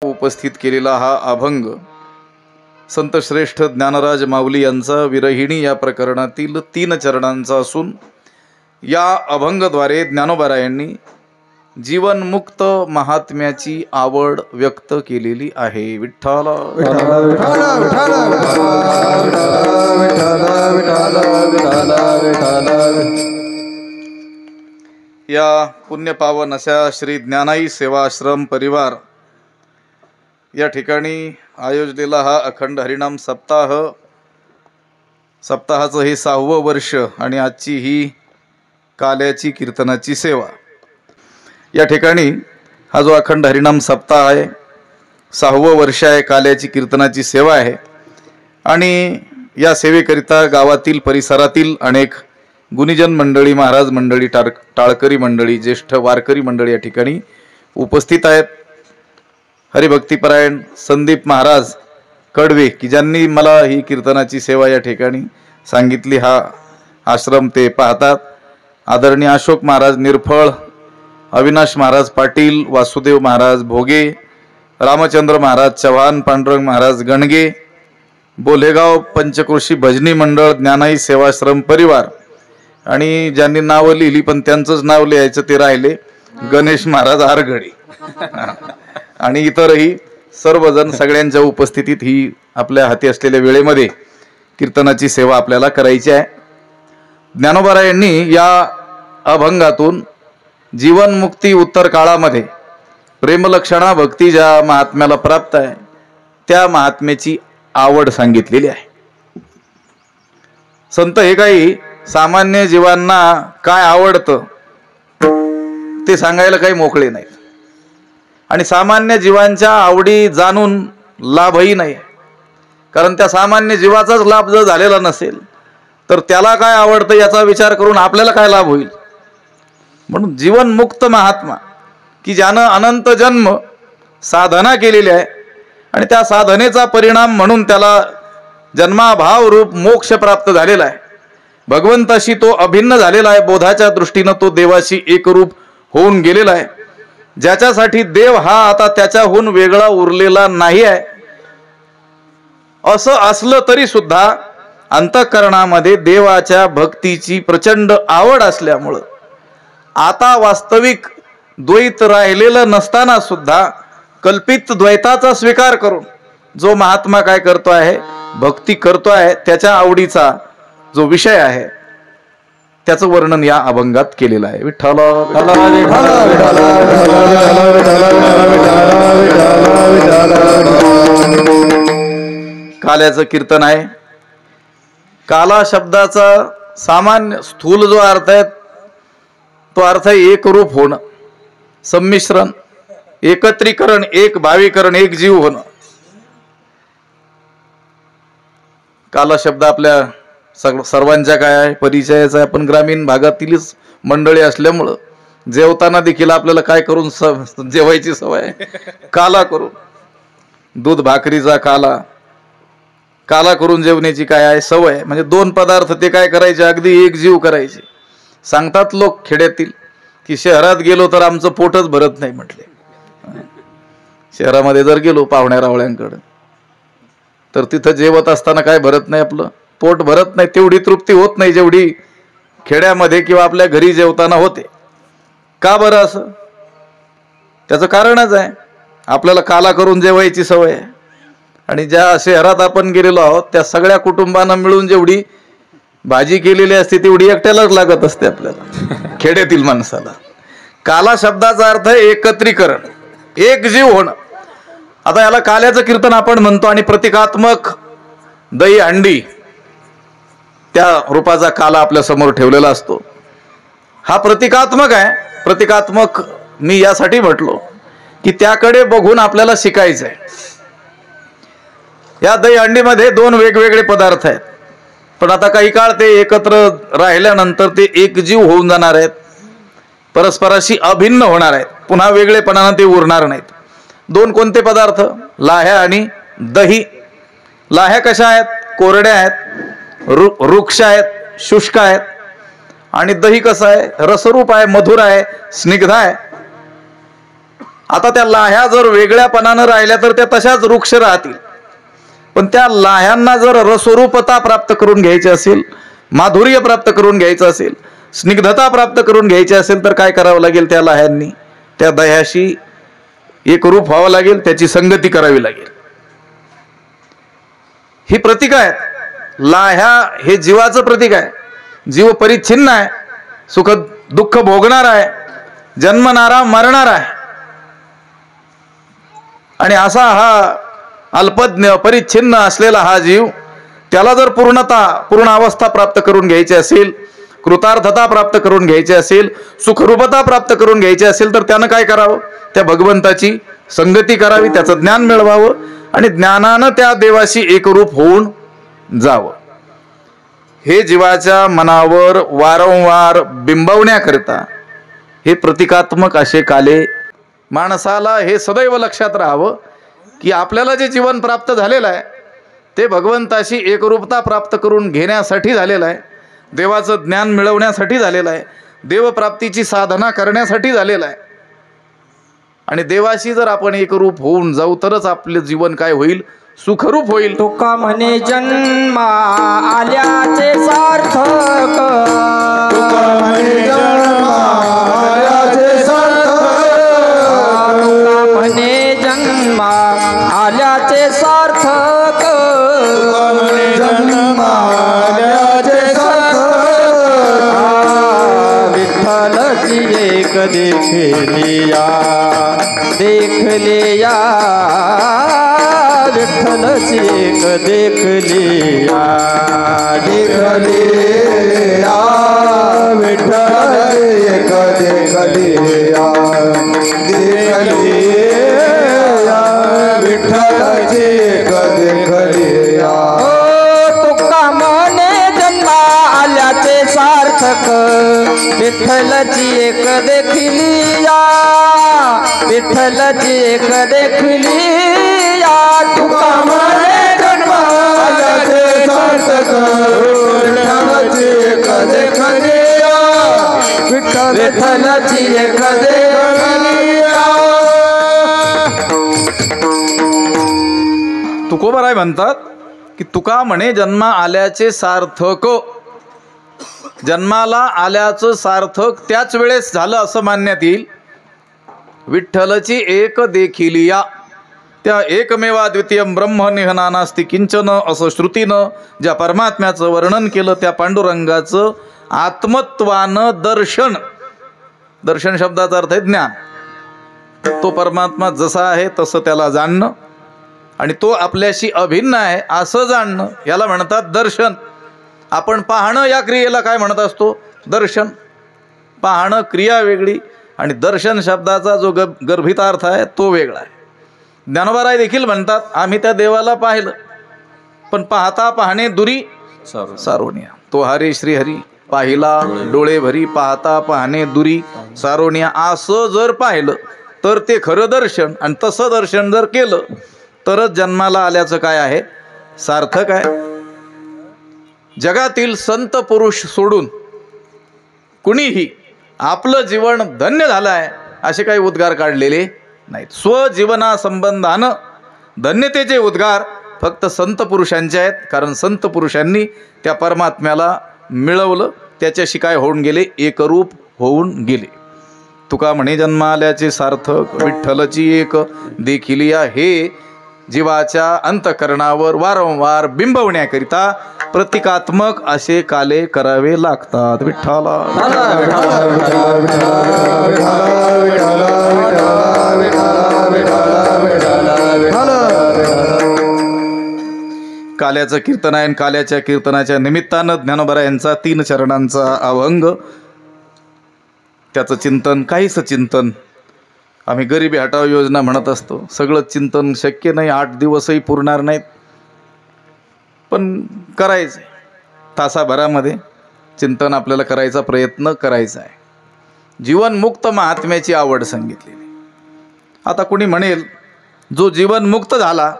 उपस्थित केलेला हा अभंग संत श्रेष्ठ ज्ञानराज माऊली यांचा विरहिणी या प्रकरणातील 3 चरणांचा असून या अभंगद्वारे ज्ञानोबारायांनी जीवनमुक्त महात्म्याची आवड व्यक्त केलेली आहे. विठ्ठल या पुण्यपावन अशा श्री ज्ञानाई सेवाश्रम परिवार या ठिकाणी आयोजलेला हा अखंड हरिनाम सप्ताहाचं हे 6वं वर्ष आणि आजची ही काल्याची कीर्तनाची सेवा. या ठिकाणी हा जो अखंड हरिनाम सप्ताह आहे 6वं वर्ष आहे, काल्याची कीर्तनाची सेवा आहे आणि या सेवेकरिता गावातील परिसरातील अनेक गुणीजन मंडळी, महाराज मंडळी, टाळकरी मंडळी, ज्येष्ठ वारकरी मंडळी या ठिकाणी उपस्थित आहेत. हरिभक्तीपरायण संदीप महाराज कडवे की ज्यांनी मला ही कीर्तनाची सेवा या ठिकाणी सांगितली, हा आश्रम ते पाहतात. आदरणीय अशोक महाराज निरफळ, अविनाश महाराज पाटील, वासुदेव महाराज भोगे, रामचंद्र महाराज चव्हाण, पांडुरंग महाराज गणगे, बोलेगाव पंचक्रोशी भजनी मंडळ, ज्ञानाई सेवाश्रम परिवार आणि ज्यांनी नावं लिहिली पण त्यांचंच नाव लिहायचं ते राहिले, गणेश महाराज आरगडे आणि इतरही सर्वजण सगळ्यांच्या उपस्थितीत ही आपल्या हाती असलेल्या वेळेमध्ये कीर्तनाची सेवा आपल्याला करायची आहे. ज्ञानोबारायांनी या अभंगातून जीवनमुक्ती उत्तर काळामध्ये प्रेमलक्षणा भक्ती ज्या महात्म्याला प्राप्त आहे त्या महात्म्याची आवड सांगितलेली आहे. संत हे काही सामान्य जीवांना काय आवडतं ते सांगायला काही मोकळे नाहीत आणि सामान्य जीवांच्या आवडी जाणून लाभही नाही, कारण त्या सामान्य जीवाचाच लाभ जर झालेला नसेल तर त्याला काय आवडतं याचा विचार करून आपल्याला काय लाभ होईल. म्हणून जीवनमुक्त महात्मा की ज्यानं अनंत जन्म साधना केलेली आहे आणि त्या साधनेचा परिणाम म्हणून त्याला जन्माभाव रूप मोक्ष प्राप्त झालेला आहे, भगवंताशी तो अभिन्न झालेला आहे, बोधाच्या दृष्टीनं तो देवाशी एकरूप होऊन गेलेला आहे, ज्याच्यासाठी देव हा आता त्याच्याहून वेगळा उरलेला नाही आहे. असं असलं तरी सुद्धा अंतःकरणामध्ये देवाच्या भक्तीची प्रचंड आवड असल्यामुळं आता वास्तविक द्वैत राहिलेलं नसताना सुद्धा कल्पित द्वैताचा स्वीकार करून जो महात्मा काय करतो आहे, भक्ती करतो आहे, त्याच्या आवडीचा जो विषय आहे त्याचं वर्णन या अभंगात केलेलं आहे. विठ्ठल काल्याचं कीर्तन आहे. काला शब्दाचा सामान्य स्थूल जो अर्थ आहे तो अर्थ आहे एकरूप होणं, संमिश्रण, एकत्रीकरण, एक भावीकरण, एक जीव होणं. काला शब्द आपल्या सर्वांच्या काय आहे, परिचयाचा आहे. आपण ग्रामीण भागातीलच मंडळी असल्यामुळं जेवताना देखील आपल्याला काय करून जेवायची सवय आहे, काला करून. दूध भाकरीचा काला, काला करून जेवण्याची काय आहे सवय आहे. म्हणजे 2 पदार्थ ते काय करायचे, अगदी एक जीव करायचे. सांगतात लोक खेड्यातील की शहरात गेलो तर आमचं पोटच भरत नाही म्हटले. शहरामध्ये जर गेलो पाहुण्या रावळ्यांकडं तर तिथं जेवत असताना काय भरत नाही, आपलं पोट भरत नाही, तेवढी तृप्ती होत नाही जेवढी खेड्यामध्ये किंवा आपल्या घरी जेवताना होते. का बरं असं? त्याचं कारणच आहे, आपल्याला काला करून जेवायची सवय आहे आणि ज्या शहरात आपण गेलेलो आहोत त्या सगळ्या कुटुंबांना मिळून जेवढी भाजी केलेली असते तेवढी एकट्यालाच लागत असते आपल्याला खेड्यातील माणसाला. काला शब्दाचा अर्थ आहे एकत्रीकरण, एक जीव होणं. आता याला काल्याचं कीर्तन आपण म्हणतो आणि प्रतिकात्मक दही अंडी त्या रूपाचा काला आपल्या समोर ठेवलेला असतो. हा प्रतिकात्मक आहे. प्रतिकात्मक मी यासाठी म्हटलो की त्याकडे बघून आपल्याला शिकायचं आहे. या दही अंडीमध्ये 2 वेगवेगळे पदार्थ आहेत, पण आता काही काळ ते एकत्र राहिल्यानंतर ते एक जीव होऊन जाणार आहेत, परस्पराशी अभिन्न होणार आहेत, पुन्हा वेगळेपणानं ते उरणार नाहीत. 2 कोणते पदार्थ? लाह्या आणि दही. लाह्या कशा आहेत? कोरड्या आहेत, वृक्ष आहेत, शुष्क आहेत. आणि दही कसं आहे? रसरूप आहे, मधुर आहे, स्निग्ध आहे. आता त्या लाह्या जर वेगळ्यापणानं राहिल्या तर त्या तशाच वृक्ष राहतील, पण त्या लाह्यांना जर रसरूपता प्राप्त करून घ्यायची असेल, माधुर्य प्राप्त करून घ्यायचं असेल, स्निग्धता प्राप्त करून घ्यायची असेल तर काय करावं लागेल? त्या लाह्यांनी त्या दह्याशी एकरूप व्हावं लागेल, त्याची संगती करावी लागेल. ही प्रतीक आहेत. लाह्या हे जीवाचं प्रतीक आहे. जीव परिच्छिन्न आहे, सुख दुःख भोगणार आहे, जन्मणारा मरणार आहे. आणि असा हा अल्पज्ञ परिच्छिन्न असलेला हा जीव, त्याला जर पूर्ण अवस्था प्राप्त करून घ्यायची असेल, कृतार्थता प्राप्त करून घ्यायची असेल, सुखरूपता प्राप्त करून घ्यायची असेल तर त्यानं काय करावं? त्या भगवंताची संगती करावी, त्याचं ज्ञान मिळवावं आणि ज्ञानानं त्या देवाशी एकरूप होऊन जावं. हे जीवाच्या मनावर वारंवार बिंबवण्याकरिता हे प्रतिकात्मक असे काले. माणसाला हे सदैव लक्षात राहावं की आपल्याला जे जीवन प्राप्त झालेलं आहे ते भगवंताशी एकरूपता प्राप्त करून घेण्यासाठी झालेलं आहे, देवाचं ज्ञान मिळवण्यासाठी झालेलं आहे, देवप्राप्तीची साधना करण्यासाठी झालेलं आहे. आणि देवाशी जर आपण एकरूप होऊन जाऊ तरच आपले जीवन काय होईल? सुखरूप होईल. तुका म्हणे जन्मा आल्याचे सार्थक, तुका म्हणे जन्मा आल्याचे सार्थक, तुका म्हणे जन्मा आल्याचे सार्थक, तुका म्हणे जन्मा आल्याचे सार्थक. विठ्ठलची एक देखलिया, देखलिया, विठ्ठलची एक देखलिया, देखलिया, विठ्ठल एक देखलिया, देखलिया, विठ्ठलची एक देखलिया. तुका म्हणे जन्मा आल्याचे सार्थक, विठ्ठलची एक देखलिया, विठ्ठलची एक देखलिया. तुका म्हणे जन्मा आल्याचे सार्थक, विठ्ठलची एक देखलिया, विठ्ठलची एक देखलिया. तुकोबाराय म्हणतात की तुका म्हणे जन्मा आल्याचे सार्थक. जन्माला आल्याचं सार्थक त्याच वेळेस झालं असं मानण्यात येईल. विठ्ठलची एक देखिलिया, त्या एकमेवा द्वितीयम ब्रह्म निहनानास्ति किंचन असं श्रुतीनं ज्या परमात्म्याचं वर्णन केलं त्या पांडुरंगाचं आत्मत्वानं दर्शन. दर्शन शब्दाचा अर्थ आहे ज्ञान. तो परमात्मा जसा आहे तसं त्याला जाणणं आणि तो आपल्याशी अभिन्न आहे असं जाणणं, याला म्हणतात दर्शन. आपण पाहणं या क्रियेला काय म्हणत असतो? दर्शन. पाहणं क्रिया वेगळी आणि दर्शन शब्दाचा जो गर्भितार्थ आहे तो वेगळा आहे. ज्ञानोबाराय देखील म्हणतात आम्ही त्या देवाला पाहिलं, पण पाहता पाहणे दुरी सारोनिया. तो हरी श्रीहरी पाहिला डोळे भरी, पाहता पाहणे दुरी सारोनिया. असं जर पाहिलं तर ते खरं दर्शन, आणि तसं दर्शन जर केलं तरच जन्माला आल्याचं काय आहे? सार्थक आहे. जगातील संत पुरुष सोडून कुणीही आपलं जीवन धन्य झालं आहे असे काही उद्गार काढलेले नाहीत. स्वजीवना संबंधानं धन्यतेचे उद्गार फक्त संत पुरुषांचे आहेत, कारण संत पुरुषांनी त्या परमात्म्याला मिळवलं, त्याच्याशी काय होऊन गेले? एकरूप होऊन गेले. तुका म्हणे जन्मा आल्याचे सार्थक, विठ्ठलची एक देखिलिया. हे जीवाच्या अंतकरणावर वारंवार बिंबवण्याकरिता प्रतिकात्मक असे काले करावे लागतात. विठ्ठला काल्याचं कीर्तन आहे. काल्याच्या कीर्तनाच्या निमित्तानं ज्ञानोबा यांचा 3 चरणांचा अभंग, त्याचं चिंतन, काहीच चिंतन आम्ही गरिबी हटाव योजना म्हणत असतो. सगळं चिंतन शक्य नाही, 8 दिवसही पुरणार नाहीत, पण करायचं. तासाभरामध्ये चिंतन आपल्याला करायचा प्रयत्न करायचा आहे. जीवनमुक्त महात्म्याची आवड सांगितलेली. आता कोणी म्हणेल जो जीवनमुक्त झाला,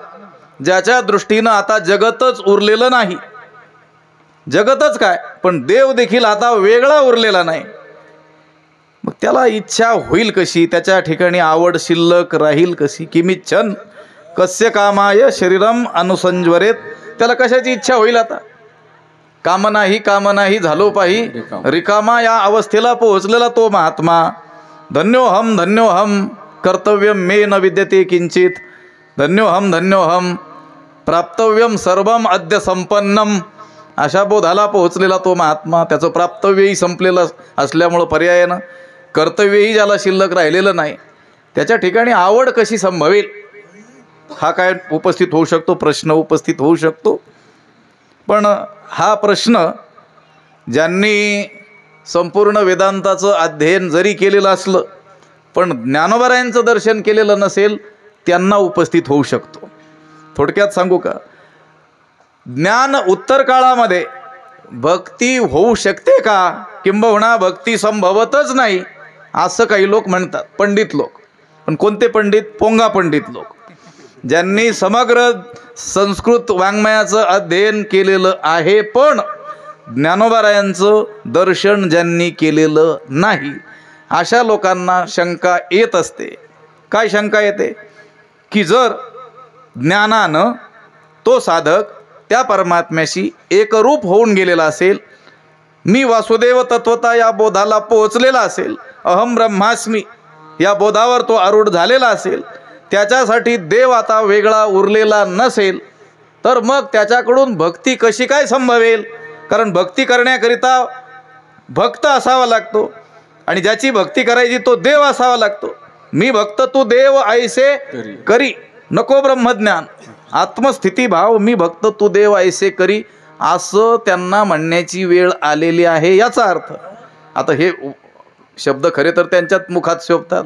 ज्याच्या दृष्टीनं आता जगतच उरलेलं नाही, जगतच काय पण देव देखील आता वेगळा उरलेला नाही, मग त्याला इच्छा होईल कशी, त्याच्या ठिकाणी आवड शिल्लक राहील कशी? किमिच्छन कस्य कामाय शरीरम अनुसंज्वरेत, त्याला कशाची इच्छा होईल? आता कामनाही झालो पाही रिकामा या अवस्थेला पोहोचलेला तो महात्मा. धन्योहम कर्तव्यम मे न विद्यते किंचित, धन्योहम प्राप्तव्यम सर्वम अद्य संपन्नम, अशा बोधाला पोहोचलेला तो महात्मा. त्याचं प्राप्तव्यही संपलेलं असल्यामुळं पर्यायानं कर्तव्यही ज्याला शिल्लक राहिलेलं नाही, त्याच्या ठिकाणी आवड कशी संभवेल? हा काय उपस्थित होऊ शकतो, प्रश्न उपस्थित होऊ शकतो. पण हा प्रश्न ज्यांनी संपूर्ण वेदांताचं अध्ययन जरी केलेलं असलं पण ज्ञानोबारायांचं दर्शन केलेलं नसेल त्यांना उपस्थित होऊ शकतो. थोडक्यात सांगू का, ज्ञान उत्तर काळामध्ये भक्ती होऊ शकते का, किंबहुना भक्ती संभवतच नाही असं काही लोक म्हणतात, पंडित लोक. पण कोणते पंडित? पोंगा पंडित लोक, ज्यांनी समग्र संस्कृत वाङ्मयाचं अध्ययन केलेलं आहे पण ज्ञानोबारायांचं दर्शन ज्यांनी केलेलं नाही, अशा लोकांना शंका येत असते. काय शंका येते? की जर ज्ञानानं तो साधक त्या परमात्म्याशी एकरूप होऊन गेलेला असेल, मी वासुदेव तत्वता या बोधाला पोहोचलेला असेल, अहम ब्रह्मास्मी या बोधावर तो आरूढ झालेला असेल, त्याच्यासाठी देव आता वेगळा उरलेला नसेल, तर मग त्याच्याकडून भक्ती कशी काय संभवेल? कारण भक्ती करण्याकरिता भक्त असावा लागतो आणि ज्याची भक्ती करायची तो देव असावा लागतो. मी भक्त तू देव ऐसे करी, नको ब्रह्मज्ञान आत्मस्थिती भाव, मी भक्त तू देव ऐसे करी, असं त्यांना म्हणण्याची वेळ आलेली आहे. याचा अर्थ आता हे शब्द खरे तर त्यांच्यात मुखात शोभतात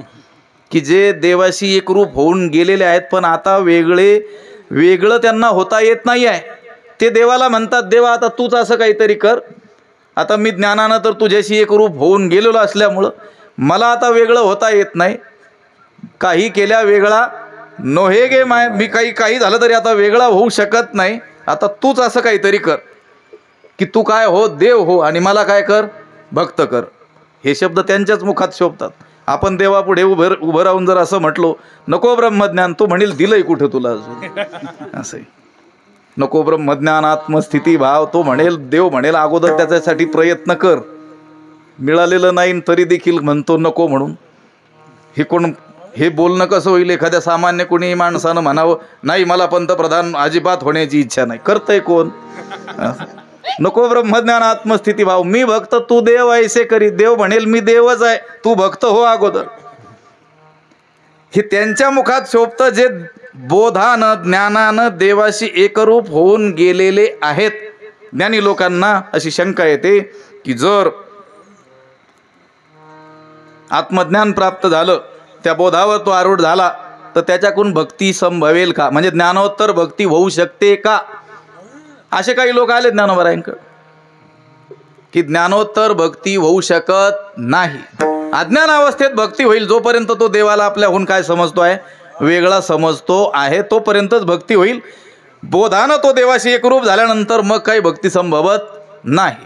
की जे देवाशी एकरूप होऊन गेलेले आहेत पण आता वेगळं त्यांना होता येत नाही आहे. ते देवाला म्हणतात, देवा आता तूच असं काहीतरी कर, आता मी ज्ञानानं तर तुझ्याशी एकरूप होऊन गेलेलो असल्यामुळं मला आता वेगळं होता येत नाही, काही केल्या वेगळा नोहे गे माय, मी काही झालं तरी आता वेगळा होऊ शकत नाही, आता तूच असं काहीतरी कर की तू काय हो, देव हो आणि मला काय कर, भक्त कर. हे शब्द त्यांच्याच मुखात शोभतात. आपण देवापुढे उभं राहून जर असं म्हटलो नको ब्रह्मज्ञान, तो म्हणेल दिलंय कुठं तुला अजून, असं नको ब्रह्मज्ञान आत्मस्थिती भाव, तो म्हणेल, देव म्हणेल अगोदर त्याच्यासाठी प्रयत्न कर, मिळालेलं नाही तरी देखील म्हणतो नको म्हणून. हे बोलणं कसं होईल? एखाद्या सामान्य कोणी माणसानं म्हणावं, नाही मला पंतप्रधान अजिबात होण्याची इच्छा नाही, करतंय कोण? नको ब्रह्मज्ञान आत्मस्थिती भाव, मी भक्त तू देव ऐसे करी, देव म्हणेल मी देवच आहे, तू भक्त हो अगोदर. हे त्यांच्या मुखात शोभतं जे बोधानं ज्ञानानं देवाशी एकरूप होऊन गेलेले आहेत. ज्ञानी लोकांना अशी शंका येते की जर आत्मज्ञान प्राप्त झालं, त्या बोधावर तो आरूढ झाला, तर त्याच्याकडून भक्ती संभवेल का, म्हणजे ज्ञानोत्तर भक्ती होऊ शकते का? असे काही लोक आले ज्ञानोबारायांकडे की ज्ञानोत्तर भक्ती होऊ शकत नाही, अज्ञान अवस्थेत भक्ती होईल, जोपर्यंत तो देवाला आपल्याहून काय समजतो आहे, वेगळा समजतो आहे, तोपर्यंतच भक्ती होईल. बोधानं तो देवाशी एकरूप झाल्यानंतर मग काही भक्ती संभवत नाही.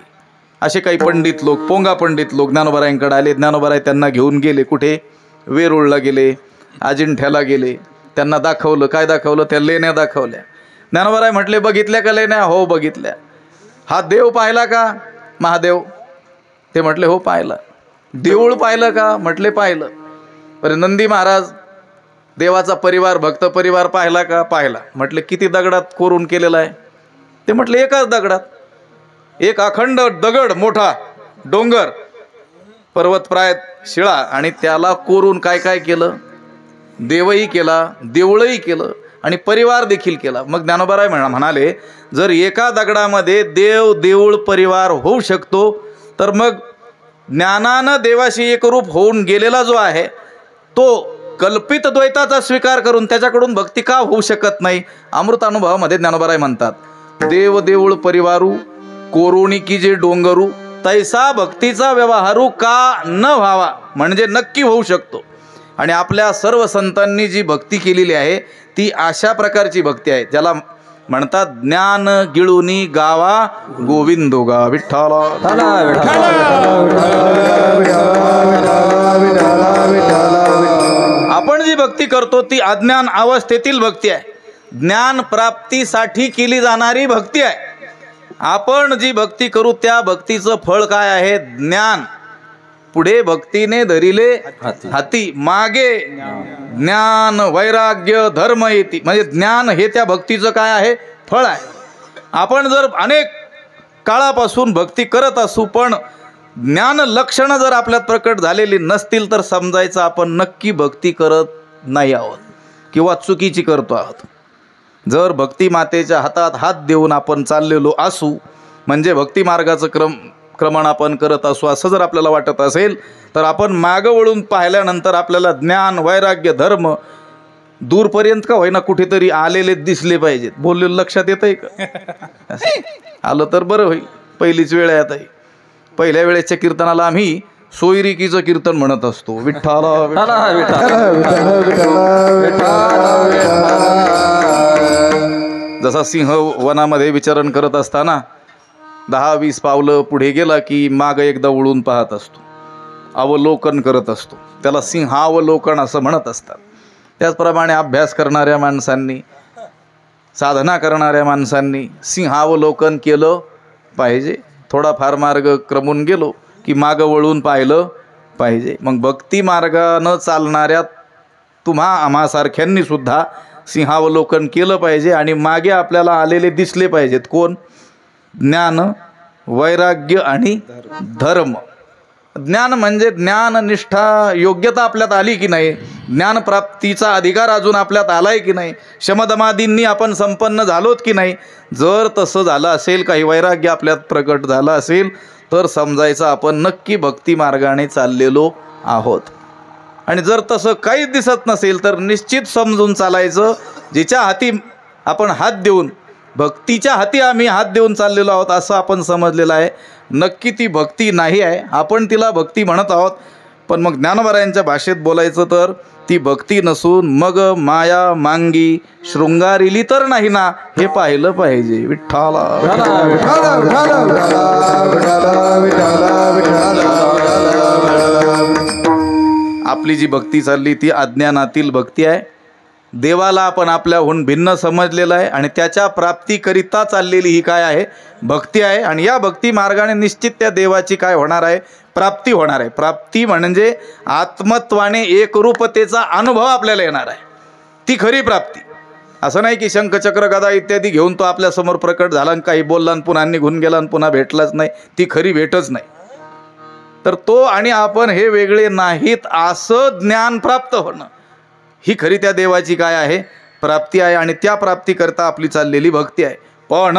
असे काही पंडित लोक, पोंगा पंडित लोक ज्ञानोबारायांकडे आले. ज्ञानोबाराय त्यांना घेऊन गेले, कुठे? वेरूळला गेले, अजिंठ्याला गेले. त्यांना दाखवलं, काय दाखवलं? त्या लेण्या दाखवल्या. ज्ञानोबाराय म्हटले, बघितल्या का लेण्या? हो बघितल्या. हा देव पाहिला का महादेव? ते म्हटले हो पाहिलं. देऊळ पाहिलं का? म्हटले पाहिलं. बरे नंदी महाराज देवाचा परिवार, भक्त परिवार पाहिला का? पाहिला. म्हटले किती दगडात कोरून केलेला आहे? ते म्हटले एकाच दगडात. एक अखंड दगड, मोठा डोंगर, पर्वतप्राय शिळा, आणि त्याला कोरून काय काय केलं? देवही केला, देऊळही केलं आणि परिवार देखील केला. मग ज्ञानोबाराय म्हणाले, जर एका दगडामध्ये देव देऊळ परिवार होऊ शकतो, तर मग ज्ञानानं देवाशी एकरूप होऊन गेलेला जो आहे तो कल्पित द्वैताचा स्वीकार करून त्याच्याकडून भक्ती का होऊ शकत नाही? अमृतानुभवामध्ये ज्ञानोबाराय म्हणतात, देव देऊळ परिवारू कोरोणी की जे डोंगरू, तैसा भक्तीचा व्यवहारू का न व्हावा, म्हणजे नक्की होऊ शकतो. आणि आपल्या सर्व संतांनी जी भक्ती केलेली आहे ती अशा प्रकारची भक्ती आहे, ज्याला म्हणतात ज्ञान गिळुनी गावा गोविंदोगा विठ्ठला. आपण जी भक्ती करतो ती अज्ञान अवस्थेतील भक्ती आहे. ज्ञान प्राप्तीसाठी केली जाणारी भक्ती आहे. आपण जी भक्ती करू त्या भक्तीचं फळ काय आहे? ज्ञान. पुढे भक्तीने धरिले हाती, मागे ज्ञान वैराग्य धर्म येती. म्हणजे ज्ञान हे त्या भक्तीचं काय आहे? फळ आहे. आपण जर अनेक काळापासून भक्ती करत असू पण ज्ञान लक्षणं जर आपल्यात प्रकट झालेली नसतील तर समजायचं आपण नक्की भक्ती करत नाही आहोत किंवा चुकीची करतो आहोत. जर भक्ती मातेच्या हातात हात देऊन आपण चाललेलो असू म्हणजे भक्ती मार्गाचं क्रमण आपण करत असू असं जर आपल्याला वाटत असेल तर आपण मागं वळून पाहिल्यानंतर आपल्याला ज्ञान वैराग्य धर्म दूरपर्यंत का होईना कुठेतरी आलेले दिसले पाहिजेत. बोललेलं लक्षात येतंय का? आलं तर बरं होईल. पहिलीच वेळ आहे आता. पहिल्या वेळेच्या कीर्तनाला आम्ही सोयरिकीचं कीर्तन म्हणत असतो. विठ्ठला जसा सिंह वनामध्ये विचरण करत असताना 10-20 पावलं पुढे गेला की माग एकदा वळून पाहत असतो, अवलोकन करत असतो. त्याला सिंहावलोकन असं म्हणत असतात. त्याचप्रमाणे अभ्यास करणाऱ्या माणसांनी साधना करणाऱ्या माणसांनी सिंहावलोकन केलं पाहिजे. थोडाफार मार्ग क्रमून गेलो की मागं वळून पाहिलं पाहिजे. मग भक्ती मार्गानं चालणाऱ्या आम्हासारख्यांनी सुद्धा सिंहावलोकन केलं पाहिजे आणि मागे आपल्याला आलेले दिसले पाहिजेत. कोण? ज्ञान वैराग्य आणि धर्म. ज्ञान म्हणजे ज्ञाननिष्ठा योग्यता आपल्यात आली की नाही, ज्ञानप्राप्तीचा अधिकार अजून आपल्यात आलाय की नाही, शमदमादींनी आपण संपन्न झालोत की नाही. जर तसं झालं असेल, काही वैराग्य आपल्यात प्रकट झालं असेल तर समजायचं आपण नक्की भक्ती मार्गाने चाललेलो आहोत. आणि जर तसं काहीच दिसत नसेल तर निश्चित समजून चालायचं जिच्या हाती आपण हात देऊन भक्तीच्या हाती आम्ही हात देऊन चाललेलो आहोत असं आपण समजलेलं आहे. नक्की ती भक्ती नाही आहे. आपण तिला भक्ती म्हणत आहोत पण मग ज्ञानोबारायांच्या भाषेत बोलायचं तर ती भक्ती नसून मग माया मांगी शृंगारिली तर नाही ना हे पाहिलं पाहिजे. विठ्ठला आपली जी भक्ती चालली ती अज्ञानातील भक्ती आहे. देवाला आपण आपल्याहून भिन्न समजलेलं आहे आणि त्याच्या प्राप्तीकरिता चाललेली ही काय आहे? भक्ती आहे. आणि या भक्ती मार्गाने निश्चित त्या देवाची काय होणार आहे? प्राप्ती होणार आहे. प्राप्ती म्हणजे आत्मत्वाने एकरूपतेचा अनुभव आपल्याला येणार आहे. ती खरी प्राप्ती. असं नाही की शंखचक्र गदा इत्यादी घेऊन तो आपल्यासमोर प्रकट झाला आणि काही बोलला आणि पुन्हा निघून गेला आणि पुन्हा भेटलाच नाही. ती खरी भेटच नाही. तर तो आणि आपण हे वेगळे नाहीत असं ज्ञान प्राप्त होणं ही खरी त्या देवाची काय आहे? प्राप्ती आहे. आणि त्या प्राप्तीकरता आपली चाललेली भक्ती आहे. पण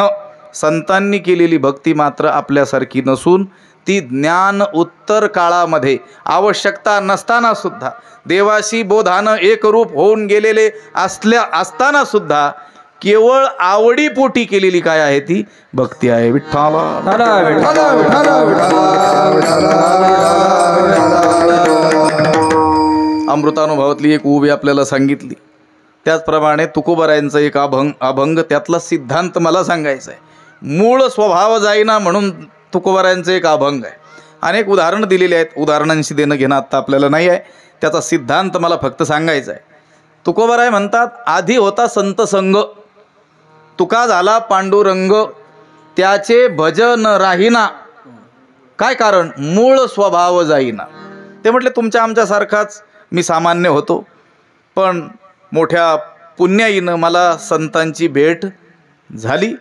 संतांनी केलेली भक्ती मात्र आपल्यासारखी नसून ती ज्ञान उत्तर काळामध्ये आवश्यकता नसताना सुद्धा देवाशी बोधानं एकरूप होऊन गेलेले असताना सुद्धा केवळ आवडीपोटी केलेली काय आहे? ती भक्ती आहे. विठ्ठला अमृतानुभवातली एक उभी आपल्याला सांगितली. त्याचप्रमाणे तुकोबारायांचा एक अभंग त्यातला सिद्धांत मला सांगायचा आहे. मूळ स्वभाव जाईना म्हणून तुकोबारायांचं एक अभंग आहे. अनेक उदाहरणं दिलेली आहेत. उदाहरणांशी देणं घेणं आत्ता आपल्याला नाही आहे. त्याचा सिद्धांत मला फक्त सांगायचा आहे. तुकोबाराय म्हणतात, आधी होता संत संग, तुका झाला पांडुरंग, त्याचे भजन राहीना. काय कारण? मूळ स्वभाव जाईना. ते म्हटले तुमच्या आमच्यासारखाच मी सामान्य होतो पण मोठ्या पुण्याईनं मला संतांची भेट झाली.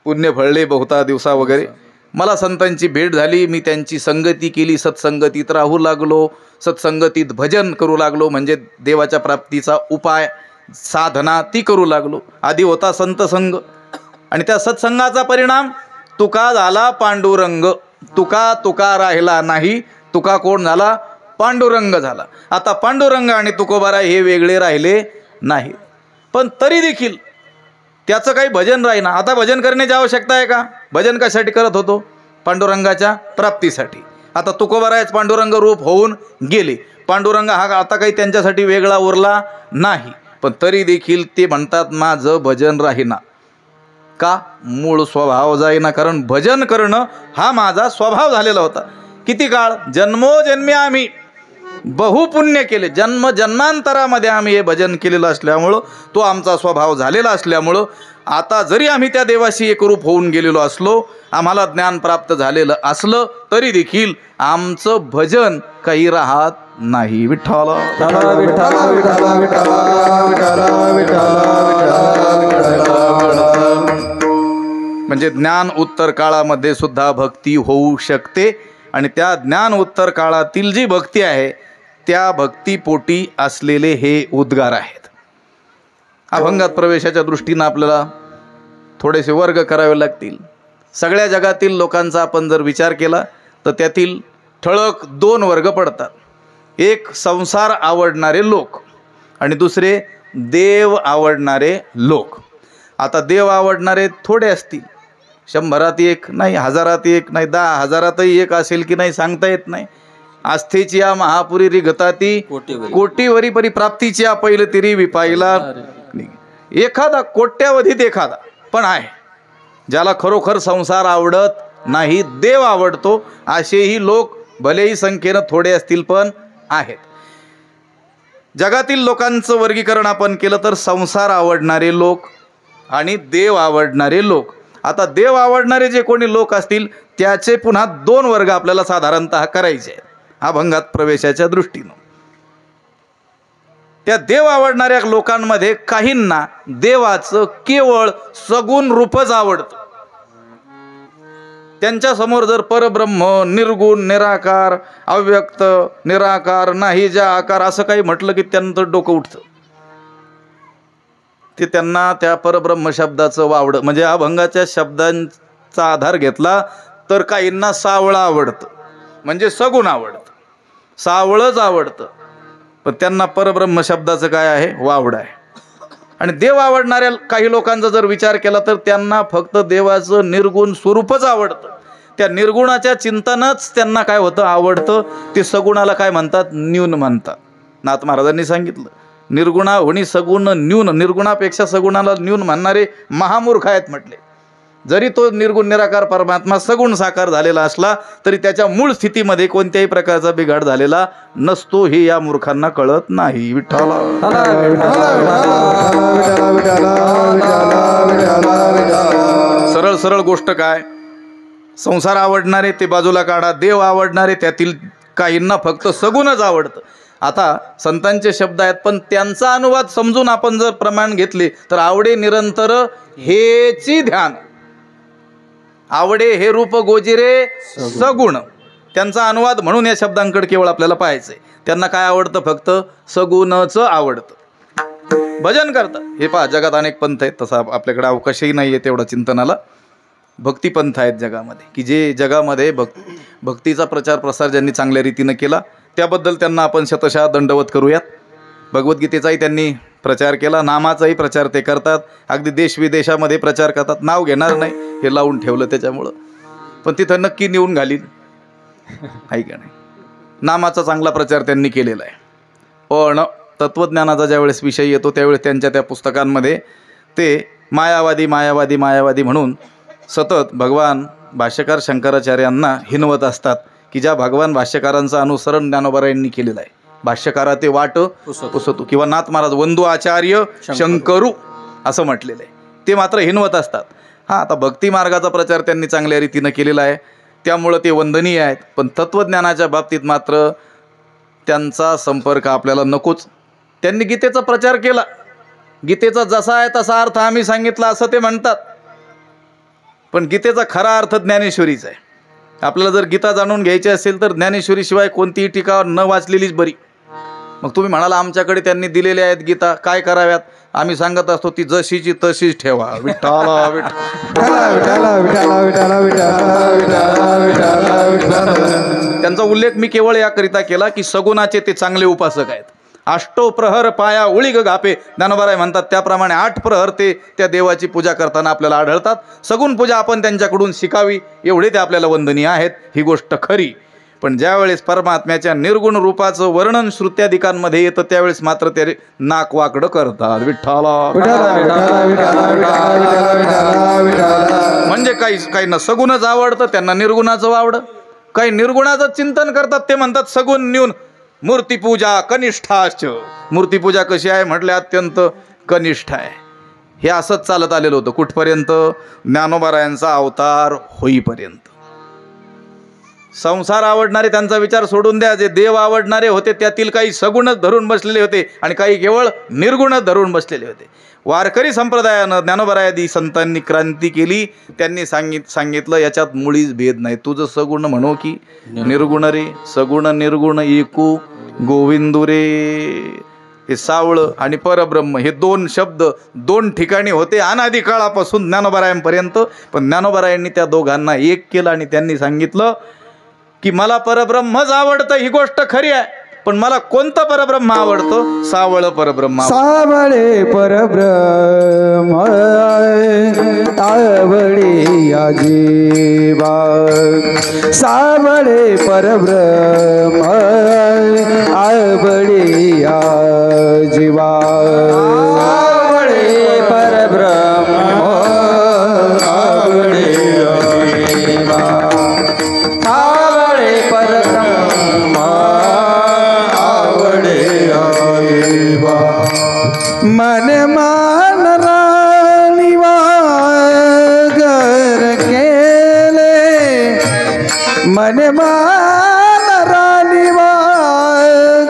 पुण्य फळले बहुता दिवसा वगैरे. मला संतांची भेट झाली. मी त्यांची संगती केली. सत्संगतीत राहू लागलो. सत्संगतीत भजन करू लागलो. म्हणजे देवाच्या प्राप्तीचा उपाय साधना ती करू लागलो. आधी होता संत संग आणि त्या सत्संगाचा परिणाम तुका झाला पांडुरंग. तुका राहिला नाही. तुका कोण झाला? पांडुरंग झाला. आता पांडुरंग आणि तुकोबाराय हे वेगळे राहिले नाही. पण तरी देखील त्याचं काही भजन राहीना. आता भजन करण्याची आवश्यकता आहे का? भजन कशासाठी करत होतो? पांडुरंगाच्या प्राप्तीसाठी. आता तुकोबारायच पांडुरंग रूप होऊन गेले. पांडुरंग हा आता काही त्यांच्यासाठी वेगळा उरला नाही. पण तरी देखील ते म्हणतात माझं भजन राहीना. का? मूळ स्वभाव जाईना. कारण भजन करणं हा माझा स्वभाव झालेला होता. किती काळ? जन्मोजन्मी आम्ही बहुपुण्य केले, जन्मांतरामध्ये आम्ही हे भजन केलेलं असल्यामुळं, तो आमचा स्वभाव झालेला असल्यामुळं आता जरी आम्ही त्या देवाशी एकरूप होऊन गेलेलो असलो, आम्हाला ज्ञान प्राप्त झालेलं असलं तरी देखील आमचं भजन काही राहत नाही. विठ्ठल म्हणजे ज्ञान उत्तर काळामध्ये सुद्धा भक्ती होऊ शकते. आणि त्या ज्ञान उत्तर काळातील जी भक्ती आहे त्या भक्तीपोटी असलेले हे उद्गार आहेत. अभंगात प्रवेशाच्या दृष्टीनं आपल्याला थोडेसे वर्ग करावे लागतील. सगळ्या जगातील लोकांचा आपण जर विचार केला तर त्यातील ठळक 2 वर्ग पडतात. एक संसार आवडणारे लोक आणि दुसरे देव आवडणारे लोक. आता देव आवडणारे थोडे असतील, 100त 1 नाही, 1000त 1 नाही, 10,000तही 1 असेल की नाही सांगता येत नाही. आस्थेची या महापुरी रिगताती कोटीवरी परी प्राप्तीची पहिले तिरी विपाईला. एखादा कोट्यावधीत एखादा पण आहे ज्याला खरोखर संसार आवडत नाही, देव आवडतो. असेही लोक भलेही संख्येनं थोडे असतील पण आहेत. जगातील लोकांचं वर्गीकरण आपण केलं तर संसार आवडणारे लोक आणि देव आवडणारे लोक. आता देव आवडणारे जे कोणी लोक असतील त्याचे पुन्हा 2 वर्ग आपल्याला साधारणतः करायचे आहेत अभंगात प्रवेशाच्या दृष्टीनं. त्या देव आवडणाऱ्या लोकांमध्ये काहींना देवाचं केवळ सगुण रूपच आवडतं. त्यांच्या समोर जर परब्रह्म, निर्गुण, निराकार, अव्यक्त, निराकार, नाही ज्या आकार असं काही म्हटलं की त्यांचं डोकं उठतं. ते त्यांना त्या परब्रह्म शब्दाचं वावडं. म्हणजे अभंगाच्या शब्दांचा आधार घेतला तर काहींना सावळं आवडतं, म्हणजे सगुण आवडतं, सावळंच आवडतं. पण त्यांना परब्रह्म शब्दाचं काय आहे? वावडं आहे. आणि देव आवडणाऱ्या काही लोकांचा जर विचार केला तर त्यांना फक्त देवाचं निर्गुण स्वरूपच आवडतं. त्या निर्गुणाच्या चिंतनच त्यांना काय होतं? आवडतं. ते सगुणाला काय म्हणतात? न्यून म्हणतात. नाथ महाराजांनी सांगितलं निर्गुणा होणी सगुण न्यून. निर्गुणापेक्षा सगुणाला न्यून म्हणणारे महामूर्ख आहेत म्हटले. जरी तो निर्गुण निराकार परमात्मा सगुण साकार झालेला असला तरी त्याच्या मूळ स्थितीमध्ये कोणत्याही प्रकारचा बिघाड झालेला नसतो, हे या मूर्खांना कळत नाही. विठ्ठल सरळ सरळ गोष्ट काय? संसार आवडणारे ते बाजूला काढा, देव आवडणारे त्यातील काहींना फक्त सगुणच आवडतं. आता संतांचे शब्द आहेत पण त्यांचा अनुवाद समजून आपण जर प्रमाण घेतले तर आवडे निरंतर हेची ध्यान, आवडे हे रूप गोजिरे सगुण. त्यांचा अनुवाद म्हणून या शब्दांकडे केवळ आपल्याला पाहायचंय. त्यांना काय आवडतं? फक्त सगुणच आवडतं. भजन करतात. हे पहा, जगात अनेक पंथ आहेत, तसा आपल्याकडे अवकाशही नाही आहे तेवढा चिंतनाला. भक्तिपंथ आहेत जगामध्ये की जे जगामध्ये भक्तीचा प्रचार प्रसार ज्यांनी चांगल्या रीतीनं केला त्याबद्दल त्यांना आपण शतशः दंडवत करूयात. भगवद्गीतेचाही त्यांनी प्रचार केला, नामाचाही प्रचार ते करतात, अगदी देशविदेशामध्ये प्रचार करतात. नाव घेणार नाही हे लावून ठेवलं त्याच्यामुळं, पण तिथं नक्की नेऊन घालीन आहे का नाही. नामाचा चांगला प्रचार त्यांनी केलेला आहे. पण तत्त्वज्ञानाचा ज्यावेळेस विषय येतो त्यावेळेस त्यांच्या त्या पुस्तकांमध्ये ते मायावादी मायावादी मायावादी म्हणून सतत भगवान भाष्यकार शंकराचार्यांना हिनवत असतात की ज्या भगवान भाष्यकारांचं अनुसरण ज्ञानोबरायांनी केलेलं आहे. भाष्यकारा ते वाट पुसतू किंवा नाथ महाराज वंदू आचार्य शंकरू असं म्हटलेलं आहे, ते मात्र हिनवत असतात. हां, आता भक्ती मार्गाचा प्रचार त्यांनी चांगल्या रीतीनं केलेला आहे त्यामुळं ते वंदनीय आहेत. पण तत्त्वज्ञानाच्या बाबतीत मात्र त्यांचा संपर्क आपल्याला नकोच. त्यांनी गीतेचा प्रचार केला, गीतेचा जसा आहे तसा अर्थ आम्ही सांगितला असं ते म्हणतात. पण गीतेचा खरा अर्थ ज्ञानेश्वरीचा आहे. आपल्याला जर गीता जाणून घ्यायची असेल तर ज्ञानेश्वरीशिवाय कोणतीही टीका न वाचलेलीच बरी. मग तुम्ही म्हणाला आमच्याकडे त्यांनी दिलेले आहेत गीता, काय कराव्यात? आम्ही सांगत असतो ती जशीची तशीच ठेवा. त्यांचा उल्लेख मी केवळ याकरिता केला की सगुणाचे ते चांगले उपासक आहेत. अष्टो प्रहर पाया उळीग गापे ज्ञानोबाराय म्हणतात त्याप्रमाणे 8 प्रहर ते त्या देवाची पूजा करताना आपल्याला आढळतात. सगुण पूजा आपण त्यांच्याकडून शिकावी एवढे ते आपल्याला वंदनीय आहेत, ही गोष्ट खरी. पण ज्यावेळेस परमात्म्याच्या निर्गुण रूपाचं वर्णन श्रुत्याधिकांमध्ये येतं त्यावेळेस मात्र ते नाक वाकडं करतात. विठ्ठला म्हणजे काहींना सगुणच आवडतं, त्यांना निर्गुणाचं आवडतं. काही निर्गुणाचं चिंतन करतात, ते म्हणतात सगुण न्यून. मूर्तीपूजा कनिष्ठाश्च. मूर्तीपूजा कशी आहे म्हटले अत्यंत कनिष्ठ आहे. हे असंच चालत आलेलं होतं कुठपर्यंत? ज्ञानोबारायांचा अवतार होईपर्यंत. संसार आवडणारे त्यांचा विचार सोडून द्या. जे देव आवडणारे होते त्यातील काही सगुणच धरून बसलेले होते आणि काही केवळ निर्गुणच धरून बसलेले होते. वारकरी संप्रदायानं ज्ञानोबारायादी संतांनी क्रांती केली. त्यांनी सांगितलं याच्यात मुळीच भेद नाही. तुझं सगुण म्हणो की निर्गुण रे, सगुण निर्गुण एकू गोविंदू रे. हे सावळ आणि परब्रह्म हे दोन शब्द दोन ठिकाणी होते अनादी काळापासून ज्ञानोबारायांपर्यंत. पण ज्ञानोबारायांनी त्या दोघांना एक केलं आणि त्यांनी सांगितलं की मला परब्रह्मच आवडतं. ही गोष्ट खरी आहे, पण मला कोणतं परब्रह्म आवडतं? सावळ परब्रह्म. सावळे परब्रह्म आवडे या जीवा. सावळे परब्रह्म आवडे या जीवा. सावळे परब्रह्म आवडे या जीवा. सावळे परब्रह्म आवडे या जीवा. मन मान राणीवा घर केले. मन मान राणीवा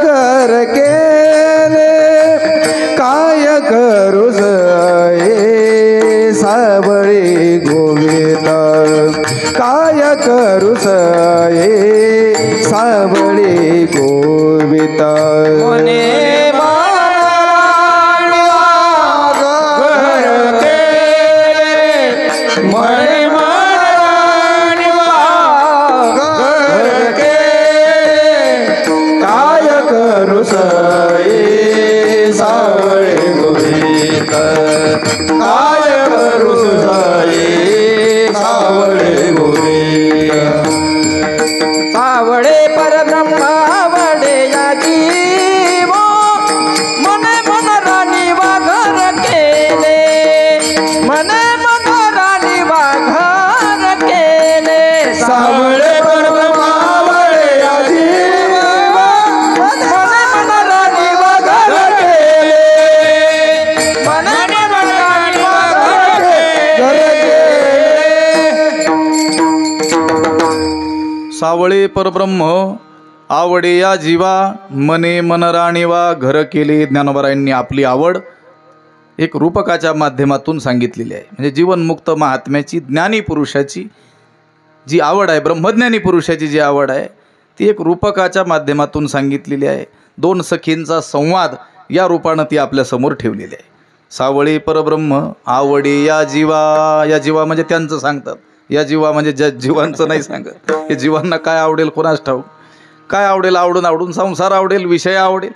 घर केले. काय करू सावळे गोविंदा. काय करू सावळे गोविंदा. मने सावळे परब्रह्म आवडे या जीवा. मने मन राणीवा घर केले. ज्ञानोबारायांनी आपली आवड एक रूपकाच्या माध्यमातून सांगितलेली आहे. म्हणजे जीवनमुक्त महात्म्याची, ज्ञानी पुरुषाची जी आवड आहे, ब्रह्मज्ञानी पुरुषाची जी आवड आहे ती एक रूपकाच्या माध्यमातून सांगितलेली आहे. दोन सखींचा संवाद या रूपानं ती आपल्यासमोर ठेवलेली आहे. सावळे परब्रह्म आवडे या जीवा. या जीवा म्हणजे त्यांचं सांगतात. या जीवा म्हणजे जीवांचं नाही सांगत. हे जीवांना काय आवडेल कोणास ठाऊक. काय आवडेल? आवडून संसार आवडेल, विषय आवडेल,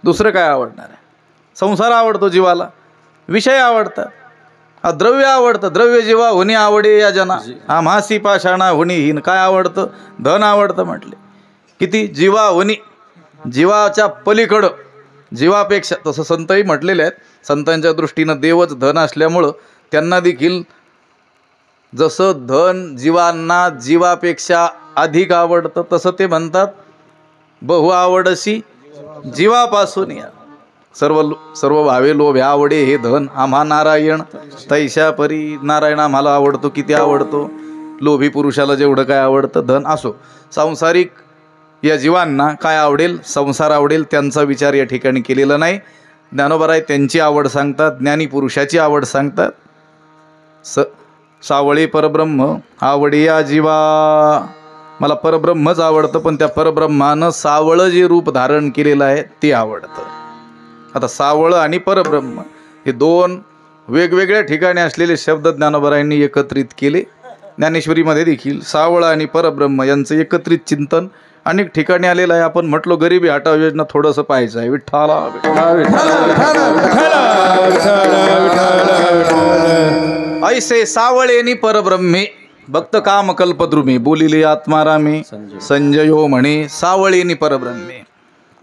दुसरं काय आवडणार आहे? संसार आवडतो जीवाला, विषय आवडतात, द्रव्य आवडतं. द्रव्य जीवा होणी आवडे या जना. आम्हासी पाषाणा होणी हीन. काय आवडतं? धन आवडतं म्हटले. किती? जीवा होणी. जीवाच्या पलीकडं, जीवापेक्षा. तसं संतही म्हटलेले आहेत. संतांच्या दृष्टीनं देवच धन असल्यामुळं त्यांना देखील जसं धन जीवांना जीवापेक्षा अधिक आवडतं तसं ते म्हणतात बहु आवडसी जीवापासून या. सर्व भावे लोभ आवडे हे धन. आम्हा नारायण तैशा परी. नारायण आम्हाला आवडतो. किती आवडतो? लोभी पुरुषाला जेवढं काय आवडतं धन. असो, सांसारिक या जीवांना काय आवडेल? संसार आवडेल. त्यांचा विचार या ठिकाणी केलेला नाही. ज्ञानोबाराय त्यांची आवड सांगतात, ज्ञानी पुरुषाची आवड सांगतात. सावळे परब्रह्म आवडे या जीवा. मला परब्रह्मच आवडतं, पण त्या परब्रह्मानं सावळं जे रूप धारण केलेलं आहे ते आवडतं. आता सावळं आणि परब्रह्म हे दोन वेगवेगळ्या ठिकाणी असलेले शब्द ज्ञानोबारायांनी एकत्रित केले. ज्ञानेश्वरीमध्ये देखील सावळं आणि परब्रह्म यांचं एकत्रित चिंतन अनेक ठिकाणी आलेलं आहे. आपण म्हटलो गरिबी हटाव योजना थोडंसं पाहायचं आहे. विठ्ठला ऐसे सावळेनी परब्रह्मे. भक्त काम कल्पद्रुमी बोलिले आत्मारामे संजयो म्हणे सावळेनी परब्रह्मे.